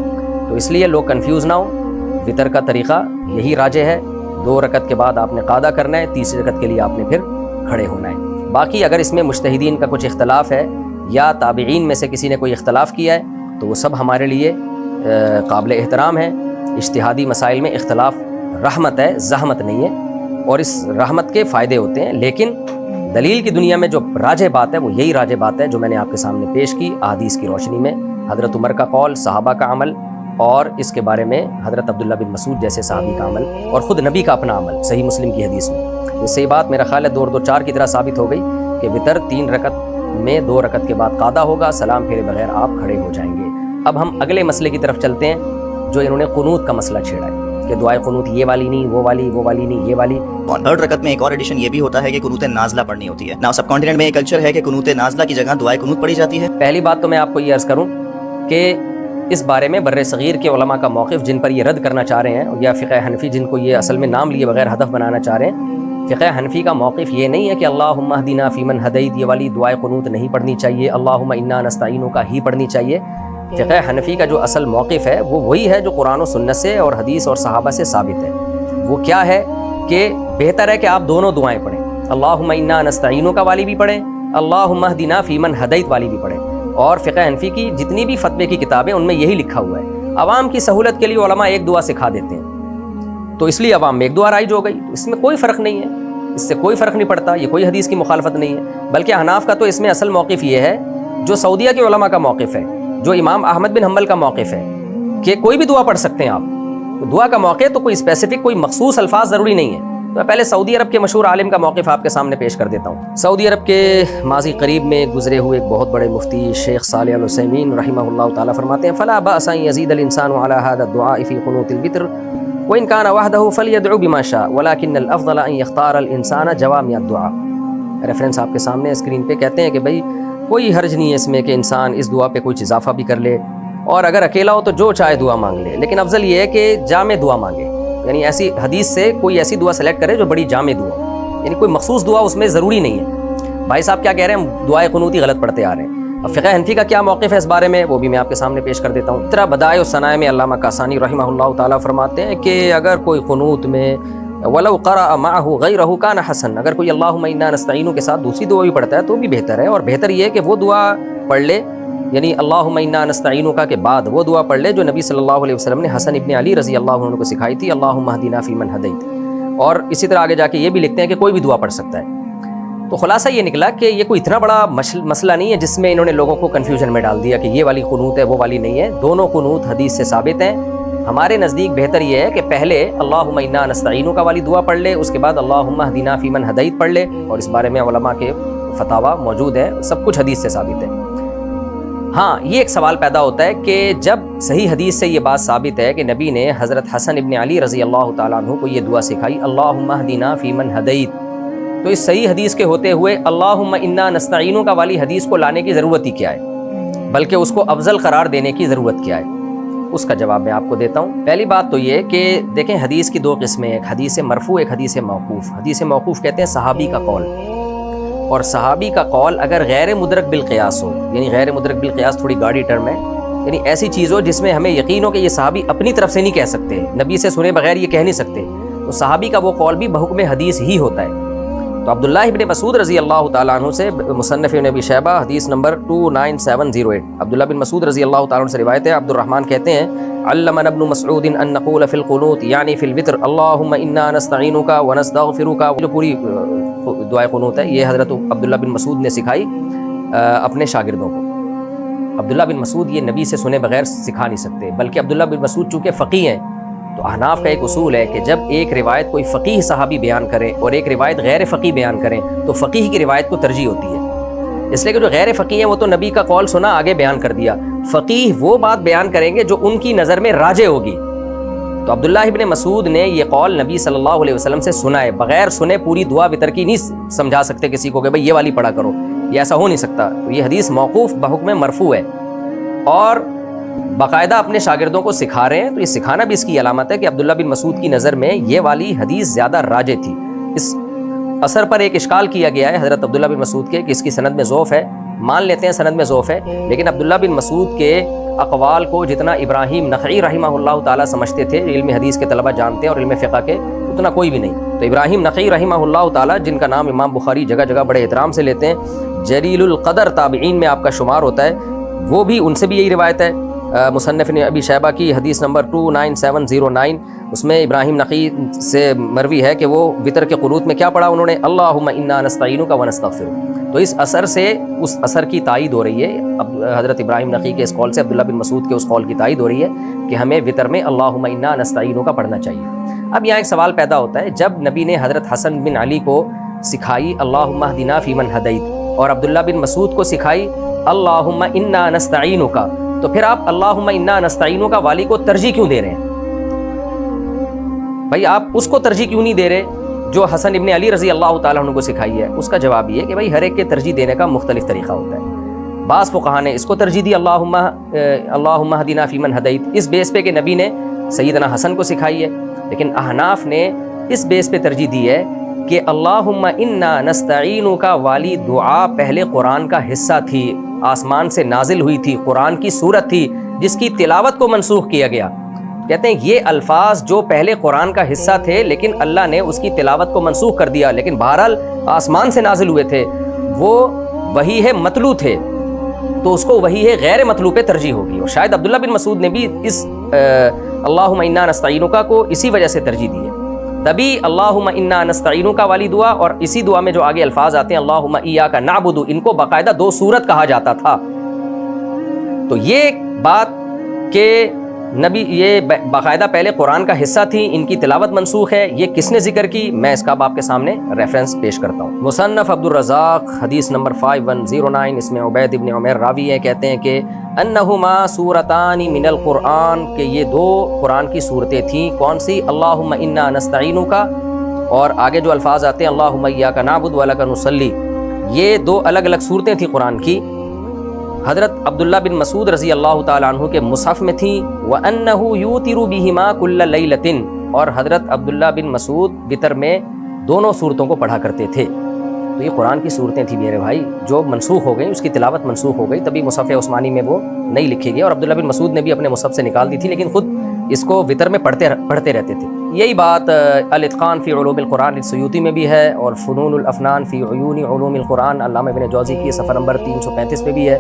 تو اس لیے لوگ کنفیوز نہ ہوں، وطر کا طریقہ یہی راجح ہے، 2 رکعت کے بعد آپ نے قادہ کرنا ہے، تیسری رکعت کے لیے آپ نے پھر کھڑے ہونا ہے۔ باقی اگر اس میں مجتہدین کا کچھ اختلاف ہے یا تابعین میں سے کسی نے کوئی اختلاف کیا ہے تو وہ سب ہمارے لیے قابل احترام ہے۔ اجتہادی مسائل میں اختلاف رحمت ہے، زحمت نہیں ہے، اور اس رحمت کے فائدے ہوتے ہیں، لیکن دلیل کی دنیا میں جو راجح بات ہے وہ یہی راجح بات ہے جو میں نے آپ کے سامنے پیش کی احادیث کی روشنی میں، حضرت عمر کا قول، صحابہ کا عمل، اور اس کے بارے میں حضرت عبداللہ بن مسعود جیسے صحابی کا عمل، اور خود نبی کا اپنا عمل صحیح مسلم کی حدیث میں۔ اس سے یہ بات میرا خیال ہے 2 اور 2 4 کی طرح ثابت ہو گئی کہ وطر 3 رکعت میں 2 رکعت کے بعد قادہ ہوگا، سلام پھیرے بغیر آپ کھڑے ہو جائیں گے۔ اب ہم اگلے مسئلے کی طرف چلتے ہیں جو انہوں نے قنوت کا مسئلہ چھیڑا ہے کہ دعائے قنوت یہ والی نہیں، وہ والی نہیں، یہ والی۔ 3rd رکعت میں ایک اور ایڈیشن یہ بھی ہوتا ہے کہ قنوت نازلہ پڑھنی ہوتی ہے۔ نا سب کانٹیننٹ میں یہ کلچر ہے کہ قنوت نازلہ کی جگہ دعائے قنوت پڑھی جاتی ہے۔ پہلی بات تو میں آپ کو یہ عرض کروں کہ اس بارے میں بر صغیر کے علماء کا موقف جن پر یہ رد کرنا چاہ رہے ہیں، یا فقہ حنفی جن کو یہ اصل میں نام لیے بغیر ہدف بنانا چاہ رہے ہیں، فقہ حنفی کا موقف یہ نہیں ہے کہ اللہم اہدنا فیمن ہدیت یہ والی دعائے قنوت نہیں پڑھنی چاہیے، اللہم انا نستعینک کا ہی پڑھنی چاہیے۔ فقہ حنفی کا جو اصل موقف ہے وہ وہی ہے جو قرآن و سنت سے اور حدیث اور صحابہ سے ثابت ہے۔ وہ کیا ہے کہ بہتر ہے کہ آپ دونوں دعائیں پڑھیں، اللہم انا نستعینک والی بھی پڑھیں، اللہم اہدنا فیمن ہدیت والی بھی پڑھیں۔ اور فقہ حنفی کی جتنی بھی فتوے کی کتابیں ان میں یہی لکھا ہوا ہے۔ عوام کی سہولت کے لیے علماء ایک دعا سکھا دیتے ہیں، تو اس لیے عوام میں ایک دعا رائج ہو گئی، اس میں کوئی فرق نہیں ہے، اس سے کوئی فرق نہیں پڑتا، یہ کوئی حدیث کی مخالفت نہیں ہے۔ بلکہ احناف کا تو اس میں اصل موقف یہ ہے جو سعودیہ کے علماء کا موقف ہے، جو امام احمد بن حنبل کا موقف ہے کہ کوئی بھی دعا پڑھ سکتے ہیں آپ۔ دعا کا موقع تو کوئی اسپیسیفک کوئی مخصوص الفاظ ضروری نہیں ہے۔ تو میں پہلے سعودی عرب کے مشہور عالم کا موقف آپ کے سامنے پیش کر دیتا ہوں۔ سعودی عرب کے ماضی قریب میں گزرے ہوئے ایک بہت بڑے مفتی شیخ صالح العثیمین رحمہ اللہ تعالیٰ فرماتے ہیں فلا بأس ان يزيد الانسان على هذا الدعاء في قنوت الوتر وان كان وحده فليدعو بما شاء ولكن الافضل ان يختار الانسان جوامع الدعاء۔ ریفرنس آپ کے سامنے اسکرین پہ کہتے ہیں کہ بھائی کوئی حرج نہیں ہے اس میں کہ انسان اس دعا پہ کچھ اضافہ بھی کر لے، اور اگر اکیلا ہو تو جو چاہے دعا مانگ لے، لیکن افضل یہ ہے کہ جامع دعا مانگے، یعنی ایسی حدیث سے کوئی ایسی دعا سلیکٹ کرے جو بڑی جامع دعا، یعنی کوئی مخصوص دعا اس میں ضروری نہیں ہے۔ بھائی صاحب کیا کہہ رہے ہیں، ہم دعائے قنوتی غلط پڑھتے آ رہے ہیں۔ اب فقہ حنفی کا کیا موقف ہے اس بارے میں وہ بھی میں آپ کے سامنے پیش کر دیتا ہوں۔ طرح بدائع الثناء میں علامہ کاسانی رحمہ اللہ تعالیٰ فرماتے ہیں کہ اگر کوئی قنوت میں ولو قرأ معه غیرہ کان حسن، اگر کوئی اللہم انا نستعین کے ساتھ دوسری دعا بھی پڑھتا ہے تو بھی بہتر ہے، اور بہتر یہ ہے کہ وہ دعا پڑھ لے، یعنی اللہم انا نستعین کا کے بعد وہ دعا پڑھ لے جو نبی صلی اللہ علیہ وسلم نے حسن ابن علی رضی اللہ عنہ کو سکھائی تھی، اللہم اہدنا فیمن ہدیت۔ اور اسی طرح آگے جا کے یہ بھی لکھتے ہیں کہ کوئی بھی دعا پڑھ سکتا ہے۔ تو خلاصہ یہ نکلا کہ یہ کوئی اتنا بڑا مسئلہ نہیں ہے جس میں انہوں نے لوگوں کو کنفیوژن میں ڈال دیا کہ یہ والی قنوت ہے وہ والی نہیں ہے، دونوں قنوت حدیث سے ثابت ہیں۔ ہمارے نزدیک بہتر یہ ہے کہ پہلے اللہم انا نستعین کا والی دعا پڑھ لے، اس کے بعد اللہم اہدنا فیمن ہدیت پڑھ لے، اور اس بارے میں علماء کے فتاوی موجود ہے، سب کچھ حدیث سے ثابت ہے۔ ہاں یہ ایک سوال پیدا ہوتا ہے کہ جب صحیح حدیث سے یہ بات ثابت ہے کہ نبی نے حضرت حسن ابن علی رضی اللہ تعالیٰ عنہ کو یہ دعا سکھائی اللہم اہدنا فیمن ہدیت، تو اس صحیح حدیث کے ہوتے ہوئے اللہم انا نستعین کا والی حدیث کو لانے کی ضرورت ہی کیا ہے، بلکہ اس کو افضل قرار دینے کی ضرورت کیا ہے؟ اس کا جواب میں آپ کو دیتا ہوں۔ پہلی بات تو یہ کہ دیکھیں حدیث کی 2 قسمیں، ایک حدیث مرفوع ایک حدیث موقوف۔ حدیث موقوف کہتے ہیں صحابی کا قول، اور صحابی کا قول اگر غیر مدرک بالقیاس ہو، یعنی غیر مدرک بالقیاس تھوڑی گاڑی ٹرم ہے، یعنی ایسی چیز ہو جس میں ہمیں یقین ہو کہ یہ صحابی اپنی طرف سے نہیں کہہ سکتے، نبی سے سنے بغیر یہ کہہ نہیں سکتے، تو صحابی کا وہ قول بھی بحکم حدیث ہی ہوتا ہے۔ تو عبداللہ ابن مسعود رضی اللہ تعالیٰ عنہ سے مصنف ابن ابی شیبہ حدیث نمبر 29708 عبداللہ بن مسعود رضی اللہ تعالیٰ عنہ سے روایت ہے. عبد الرحمن کہتے ہیں علمنا ابن مسعود ان نقول فی القنوت یعنی فی الوتر اللہم انا نستعینک ونستغفرک. جو پوری دعائے قنوت ہے یہ حضرت عبداللہ بن مسعود نے سکھائی اپنے شاگردوں کو. عبداللہ بن مسعود یہ نبی سے سنے بغیر سکھا نہیں سکتے، بلکہ عبداللہ بن مسعود چونکہ فقیہ ہیں تو احناف کا ایک اصول ہے کہ جب ایک روایت کوئی فقیہ صحابی بیان کرے اور ایک روایت غیر فقیہ بیان کریں تو فقیہ کی روایت کو ترجیح ہوتی ہے، اس لیے کہ جو غیر فقیہ ہیں وہ تو نبی کا قول سنا آگے بیان کر دیا، فقیہ وہ بات بیان کریں گے جو ان کی نظر میں راجح ہوگی. تو عبداللہ ابن مسعود نے یہ قول نبی صلی اللہ علیہ وسلم سے سنا ہے، بغیر سنے پوری دعا وتر کی نہیں سمجھا سکتے کسی کو کہ بھئی یہ والی پڑھا کرو، یہ ایسا ہو نہیں سکتا. تو یہ حدیث موقوف بحکم مرفوع ہے اور باقاعدہ اپنے شاگردوں کو سکھا رہے ہیں. تو یہ سکھانا بھی اس کی علامت ہے کہ عبداللہ بن مسعود کی نظر میں یہ والی حدیث زیادہ راجح تھی. اس اثر پر ایک اشکال کیا گیا ہے حضرت عبداللہ بن مسعود کے کہ اس کی سند میں ضعف ہے، مان لیتے ہیں سند میں ضعف ہے، لیکن عبداللہ بن مسعود کے اقوال کو جتنا ابراہیم نخعی رحمہ اللہ تعالیٰ سمجھتے تھے، علم حدیث کے طلبہ جانتے ہیں اور علم فقہ کے، اتنا کوئی بھی نہیں. تو ابراہیم نخعی رحمہ اللہ تعالیٰ جن کا نام امام بخاری جگہ جگہ بڑے احترام سے لیتے ہیں، جلیل القدر تابعین میں آپ کا شمار ہوتا ہے، وہ بھی ان سے بھی یہی روایت ہے. مصنف ابی شیبہ کی حدیث نمبر 29709 اس میں ابراہیم نقی سے مروی ہے کہ وہ وتر کے قنوت میں کیا پڑھا انہوں نے، اللہم انا نستعینک ونستغفرک. تو اس اثر سے اس اثر کی تائید ہو رہی ہے، حضرت ابراہیم نقی کے اس قول سے عبداللہ بن مسعود کے اس قول کی تائید ہو رہی ہے کہ ہمیں وتر میں اللہم انا نستعینک پڑھنا چاہیے. اب یہاں ایک سوال پیدا ہوتا ہے، جب نبی نے حضرت حسن بن علی کو سکھائی اللہم اہدنا فیمن ہدیت اور عبداللہ بن مسعود کو سکھائی اللہم انا نستعینک، تو پھر آپ اللہم انا نستعینک والی کو ترجیح کیوں دے رہے ہیں؟ بھائی آپ اس کو ترجیح کیوں نہیں دے رہے جو حسن ابن علی رضی اللہ تعالیٰ عنہ کو سکھائی ہے؟ اس کا جواب یہ ہے کہ بھائی ہر ایک کے ترجیح دینے کا مختلف طریقہ ہوتا ہے. بعض فقہا نے اس کو ترجیح دی اللہم اہدنا فیمن ہدیت اس بیس پہ کہ نبی نے سیدنا حسن کو سکھائی ہے، لیکن احناف نے اس بیس پہ ترجیح دی ہے کہ اللہم انا نستعینک والی دعا پہلے قرآن کا حصہ تھی، آسمان سے نازل ہوئی تھی، قرآن کی سورت تھی جس کی تلاوت کو منسوخ کیا گیا. کہتے ہیں یہ الفاظ جو پہلے قرآن کا حصہ تھے لیکن اللہ نے اس کی تلاوت کو منسوخ کر دیا، لیکن بہرحال آسمان سے نازل ہوئے تھے، وہ وحی ہے مطلوع تھے، تو اس کو وحی ہے غیر مطلوع پہ ترجیح ہوگی. اور شاید عبداللہ بن مسعود نے بھی اس اللہم انا نستعینک کو اسی وجہ سے ترجیح دی ہے. تبھی اللہم انا نستعینک والی دعا اور اسی دعا میں جو آگے الفاظ آتے ہیں اللہم ایاک نعبد، ان کو باقاعدہ دو سورت کہا جاتا تھا. تو یہ بات کہ نبی یہ باقاعدہ پہلے قرآن کا حصہ تھی، ان کی تلاوت منسوخ ہے، یہ کس نے ذکر کی؟ میں اس کا آپ کے سامنے ریفرنس پیش کرتا ہوں. مصنف عبد الرزاق حدیث نمبر 5109 اس میں عبید ابن عمیر راوی ہے، کہتے ہیں کہ انہما سورتان من القرآن، کہ یہ دو قرآن کی صورتیں تھیں. کون سی؟ اللہم انا نستعینک اور آگے جو الفاظ آتے ہیں اللہم ایاک نعبد ولک نصلی، یہ دو الگ الگ صورتیں تھیں قرآن کی. حضرت عبداللہ بن مسعود رضی اللہ تعالیٰ عنہ کے مصحف میں تھیں. وَأَنَّهُ يُوتِرُ بِهِمَا كُلَّ لَيْلَةٍ، اور حضرت عبداللہ بن مسعود وتر میں دونوں صورتوں کو پڑھا کرتے تھے. تو یہ قرآن کی صورتیں تھیں میرے بھائی جو منسوخ ہو گئیں، اس کی تلاوت منسوخ ہو گئی، تبھی مصحف عثمانی میں وہ نہیں لکھی گئی. اور عبداللہ بن مسعود نے بھی اپنے مصحف سے نکال دی تھی، لیکن خود اس کو وتر میں پڑھتے رہتے تھے. یہی بات الاتقان فی علوم القرآن السیوطی میں بھی ہے، اور فنون الافنان فی عیون علوم القرآن علامہ ابن جوزی کی صفحہ نمبر 335 پہ بھی ہے.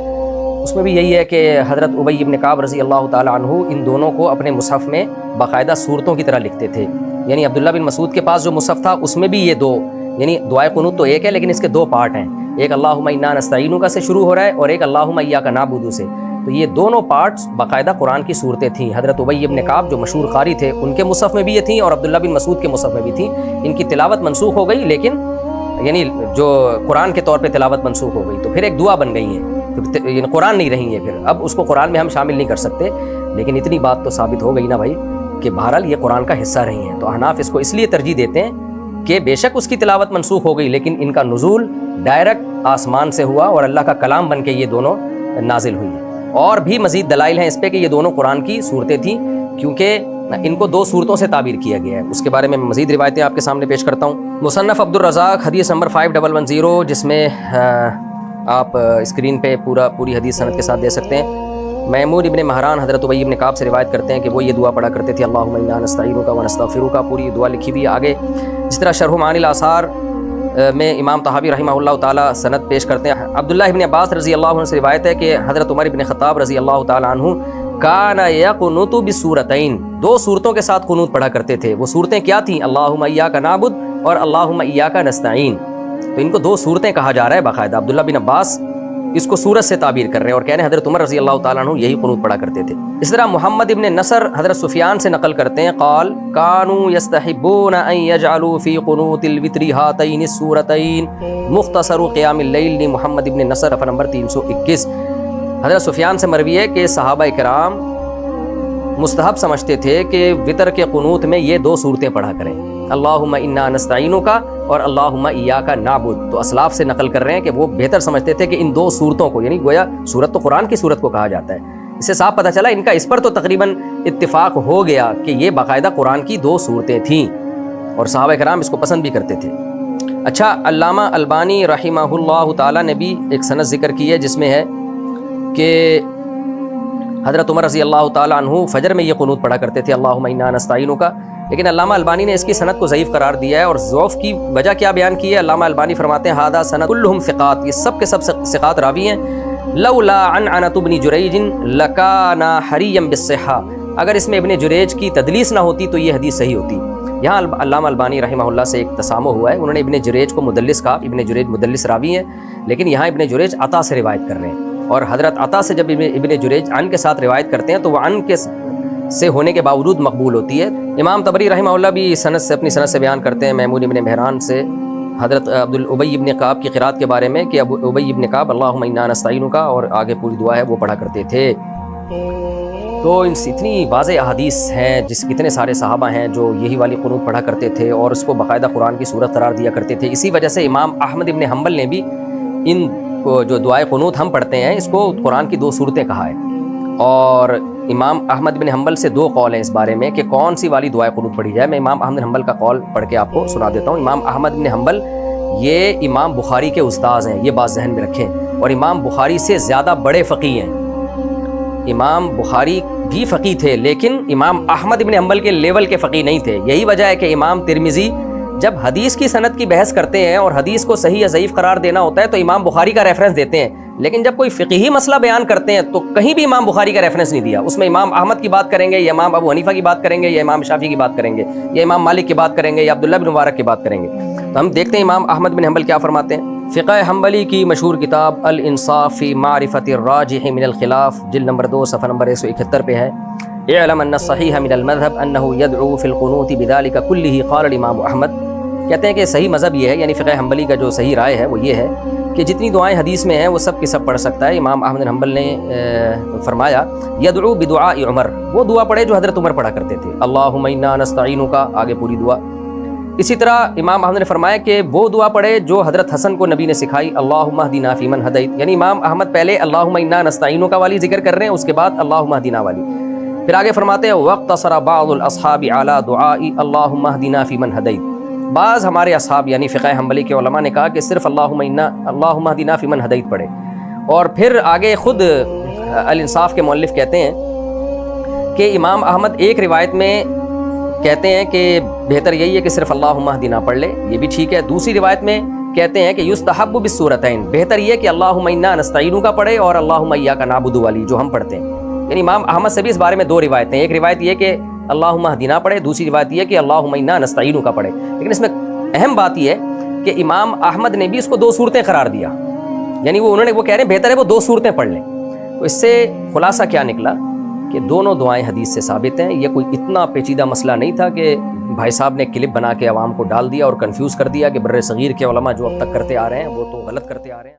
اس میں بھی یہی ہے کہ حضرت ابی بن کعب رضی اللہ تعالی عنہ ان دونوں کو اپنے مصحف میں باقاعدہ صورتوں کی طرح لکھتے تھے. یعنی عبداللہ بن مسعود کے پاس جو مصحف تھا اس میں بھی یہ دو، یعنی دعائے قنوت تو ایک ہے لیکن اس کے دو پارٹ ہیں، ایک اللہم انا نستعینک سے شروع ہو رہا ہے اور ایک اللہم ایاک نعبد سے. تو یہ دونوں پارٹس باقاعدہ قرآن کی صورتیں تھیں. حضرت ابی بن کعب جو مشہور قاری تھے ان کے مصحف میں بھی یہ تھیں اور عبداللہ بن مسعود کے مصحف میں بھی تھیں. ان کی تلاوت منسوخ ہو گئی، لیکن یعنی جو قرآن کے طور پہ تلاوت منسوخ ہو گئی تو پھر ایک دعا بن گئی ہیں، یعنی قرآن نہیں رہی ہیں. پھر اب اس کو قرآن میں ہم شامل نہیں کر سکتے، لیکن اتنی بات تو ثابت ہو گئی نا بھائی کہ بہرحال یہ قرآن کا حصہ رہی ہیں. تو احناف اس کو اس لیے ترجیح دیتے ہیں کہ بے شک اس کی تلاوت منسوخ ہو گئی، لیکن ان کا نزول ڈائریکٹ آسمان سے ہوا اور اللہ کا کلام بن کے یہ دونوں نازل ہوئی ہیں. اور بھی مزید دلائل ہیں اس پہ کہ یہ دونوں قرآن کی صورتیں تھیں، کیونکہ ان کو دو صورتوں سے تعبیر کیا گیا ہے. اس کے بارے میں مزید روایتیں آپ کے سامنے پیش کرتا ہوں. مصنف عبد الرزاق حدیث نمبر 5110 جس میں آپ اسکرین پہ پوری حدیث سند کے ساتھ دے سکتے ہیں. میمون ابن مہران حضرت ابی ابن کعب سے روایت کرتے ہیں کہ وہ یہ دعا پڑھا کرتے تھے اللہم انا نستعینک ونستغفرک. پوری دعا لکھی بھی آگے. جس طرح شرح معانی الاثار میں امام طحاوی رحمہ اللہ تعالیٰ سند پیش کرتے ہیں. عبداللہ ابن عباس رضی اللہ عنہ سے روایت ہے کہ حضرت عمر ابن خطاب رضی اللہ تعالیٰ عنہ کان یقنط بسورتین، دو صورتوں کے ساتھ قنوت پڑھا کرتے تھے. وہ صورتیں کیا تھیں؟ اللہم ایاک نعبد اور اللہم ایاک نستعین. تو ان کو دو صورتیں کہا جا رہا ہے باقاعدہ. عبداللہ بن عباس اس کو سورت سے تعبیر کر رہے ہیں اور کہہ رہے ہیں حضرت عمر رضی اللہ تعالیٰ عنہ یہی قنوت پڑھا کرتے تھے. اس طرح محمد ابن نصر حضرت سفیان سے نقل کرتے ہیں قال کانوا یستحبون ان یجعلوا فی قنوت الوتر ہاتین السورتین مختصر قیام اللیل. محمد ابن نصر صفحہ نمبر 321. حضرت سفیان سے مروی ہے کہ صحابہ کرام مستحب سمجھتے تھے کہ وطر کے قنوت میں یہ دو صورتیں پڑھا کریں، اللہم انا نستعینک اور اللہم ایاک نعبد. تو اسلاف سے نقل کر رہے ہیں کہ وہ بہتر سمجھتے تھے کہ ان دو صورتوں کو، یعنی گویا صورت تو قرآن کی صورت کو کہا جاتا ہے، اس سے صاف پتہ چلا ان کا اس پر تو تقریباً اتفاق ہو گیا کہ یہ باقاعدہ قرآن کی دو صورتیں تھیں اور صحابہ کرام اس کو پسند بھی کرتے تھے. اچھا، علامہ البانی رحمہ اللہ تعالیٰ نے بھی ایک سند ذکر کی ہے جس میں ہے کہ حضرت عمر رضی اللہ تعالیٰ عنہ فجر میں یہ قنوت پڑھا کرتے تھے اللہم انا نستعینک. لیکن علامہ البانی نے اس کی سند کو ضعیف قرار دیا ہے اور ضعف کی وجہ کیا بیان کی ہے؟ علامہ البانی فرماتے ہیں ھذا سند کلھم ثقات، یہ سب کے سب ثقات راوی ہیں. لولا عنعنۃ ابن جریج لکان حریا بالصحہ، اگر اس میں ابن جریج کی تدلیس نہ ہوتی تو یہ حدیث صحیح ہوتی. یہاں علامہ البانی رحمہ اللہ سے ایک تسامح ہوا ہے، انہوں نے ابن جریج کو مدلس کہا. ابن جریج مدلس راوی ہیں، لیکن یہاں ابن جریج عطا سے روایت کر رہے ہیں اور حضرت عطا سے جب ابن جریج عن کے ساتھ روایت کرتے ہیں تو وہ عن کے سے ہونے کے باوجود مقبول ہوتی ہے. امام طبری رحمہ اللہ بھی سند سے اپنی سند سے بیان کرتے ہیں میمون ابن مہران سے حضرت ابی ابن کعب کی قرات کے بارے میں کہ ابی ابن کعب اللہم انا نستعینک اور آگے پوری دعا ہے وہ پڑھا کرتے تھے. تو ان سے اتنی واضح احادیث ہیں جس کتنے سارے صحابہ ہیں جو یہی والی قنوت پڑھا کرتے تھے اور اس کو باقاعدہ قرآن کی صورت قرار دیا کرتے تھے. اسی وجہ سے امام احمد ابن حنبل نے بھی ان کو جو دعائے قنوت ہم پڑھتے ہیں اس کو قرآن کی دو صورتیں کہا ہے. اور امام احمد بن حنبل سے دو قول ہیں اس بارے میں کہ کون سی والی دعائے قنوت پڑھی جائے. میں امام احمد بن حنبل کا قول پڑھ کے آپ کو سنا دیتا ہوں. امام احمد بن حنبل یہ امام بخاری کے استاذ ہیں، یہ بات ذہن میں رکھیں، اور امام بخاری سے زیادہ بڑے فقیہ ہیں. امام بخاری بھی فقیہ تھے لیکن امام احمد بن حنبل کے لیول کے فقیہ نہیں تھے. یہی وجہ ہے کہ امام ترمذی جب حدیث کی سند کی بحث کرتے ہیں اور حدیث کو صحیح یا ضعیف قرار دینا ہوتا ہے تو امام بخاری کا ریفرنس دیتے ہیں، لیکن جب کوئی فقہی مسئلہ بیان کرتے ہیں تو کہیں بھی امام بخاری کا ریفرنس نہیں دیا. اس میں امام احمد کی بات کریں گے یا امام ابو حنیفہ کی بات کریں گے یا امام شافعی کی بات کریں گے یا امام مالک کی بات کریں گے یا عبداللہ بن مبارک کی بات کریں گے. تو ہم دیکھتے ہیں امام احمد بن حنبل کیا فرماتے ہیں. فقہ حنبلی کی مشہور کتاب الانصاف فی معرفت الراجح من الخلاف جلد نمبر 2 صفحہ نمبر 171 پہ ہے اعلم ان الصحیح من المذهب انه يدعو في القنوت بذلك كله قال الامام احمد. کہتے ہیں کہ صحیح مذہب یہ ہے، یعنی فقہ حنبلی کا جو صحیح رائے ہے وہ یہ ہے کہ جتنی دعائیں حدیث میں ہیں وہ سب کی سب پڑھ سکتا ہے. امام احمد بن حنبل نے فرمایا یدعو بدعاء عمر، وہ دعا پڑھے جو حضرت عمر پڑھا کرتے تھے، اللہم انا نستعینک، آگے پوری دعا. اسی طرح امام احمد نے فرمایا کہ وہ دعا پڑھے جو حضرت حسن کو نبی نے سکھائی، اللہم اہدنا فیمن ہدیت. یعنی امام احمد پہلے اللہم انا نستعینک والی ذکر کر رہے ہیں، اس کے بعد اللہم اہدنا والی. پھر آگے فرماتے ہیں واقتصر بعض الاصحاب علی دعاء اللہم اہدنا فیمن ہدیت. بعض ہمارے اصحاب یعنی فقہ حنبلی کے علماء نے کہا کہ صرف اللہم اہدنا فیمن ہدیت پڑھے. اور پھر آگے خود الانصاف کے مؤلف کہتے ہیں کہ امام احمد ایک روایت میں کہتے ہیں کہ بہتر یہی ہے کہ صرف اللہم اہدنا پڑھ لے، یہ بھی ٹھیک ہے. دوسری روایت میں کہتے ہیں کہ یستحب بالصورتین، بہتر یہ کہ اللہم انا نستعینک کا پڑھے اور اللہم ایاک نعبد والی جو ہم پڑھتے ہیں. یعنی امام احمد سے بھی اس بارے میں دو روایتیں، ایک روایت یہ کہ اللہم اہدنا پڑھے، دوسری روایت یہ کہ اللہم انا نستعینک کا پڑھے. لیکن اس میں اہم بات یہ ہے کہ امام احمد نے بھی اس کو دو صورتیں قرار دیا، یعنی وہ کہہ رہے ہیں بہتر ہے وہ دو صورتیں پڑھ لیں. تو اس سے خلاصہ کیا نکلا کہ دونوں دعائیں حدیث سے ثابت ہیں. یہ کوئی اتنا پیچیدہ مسئلہ نہیں تھا کہ بھائی صاحب نے کلپ بنا کے عوام کو ڈال دیا اور کنفیوز کر دیا کہ بر صغیر کے علماء جو اب تک کرتے آ رہے ہیں وہ تو غلط کرتے آ رہے ہیں.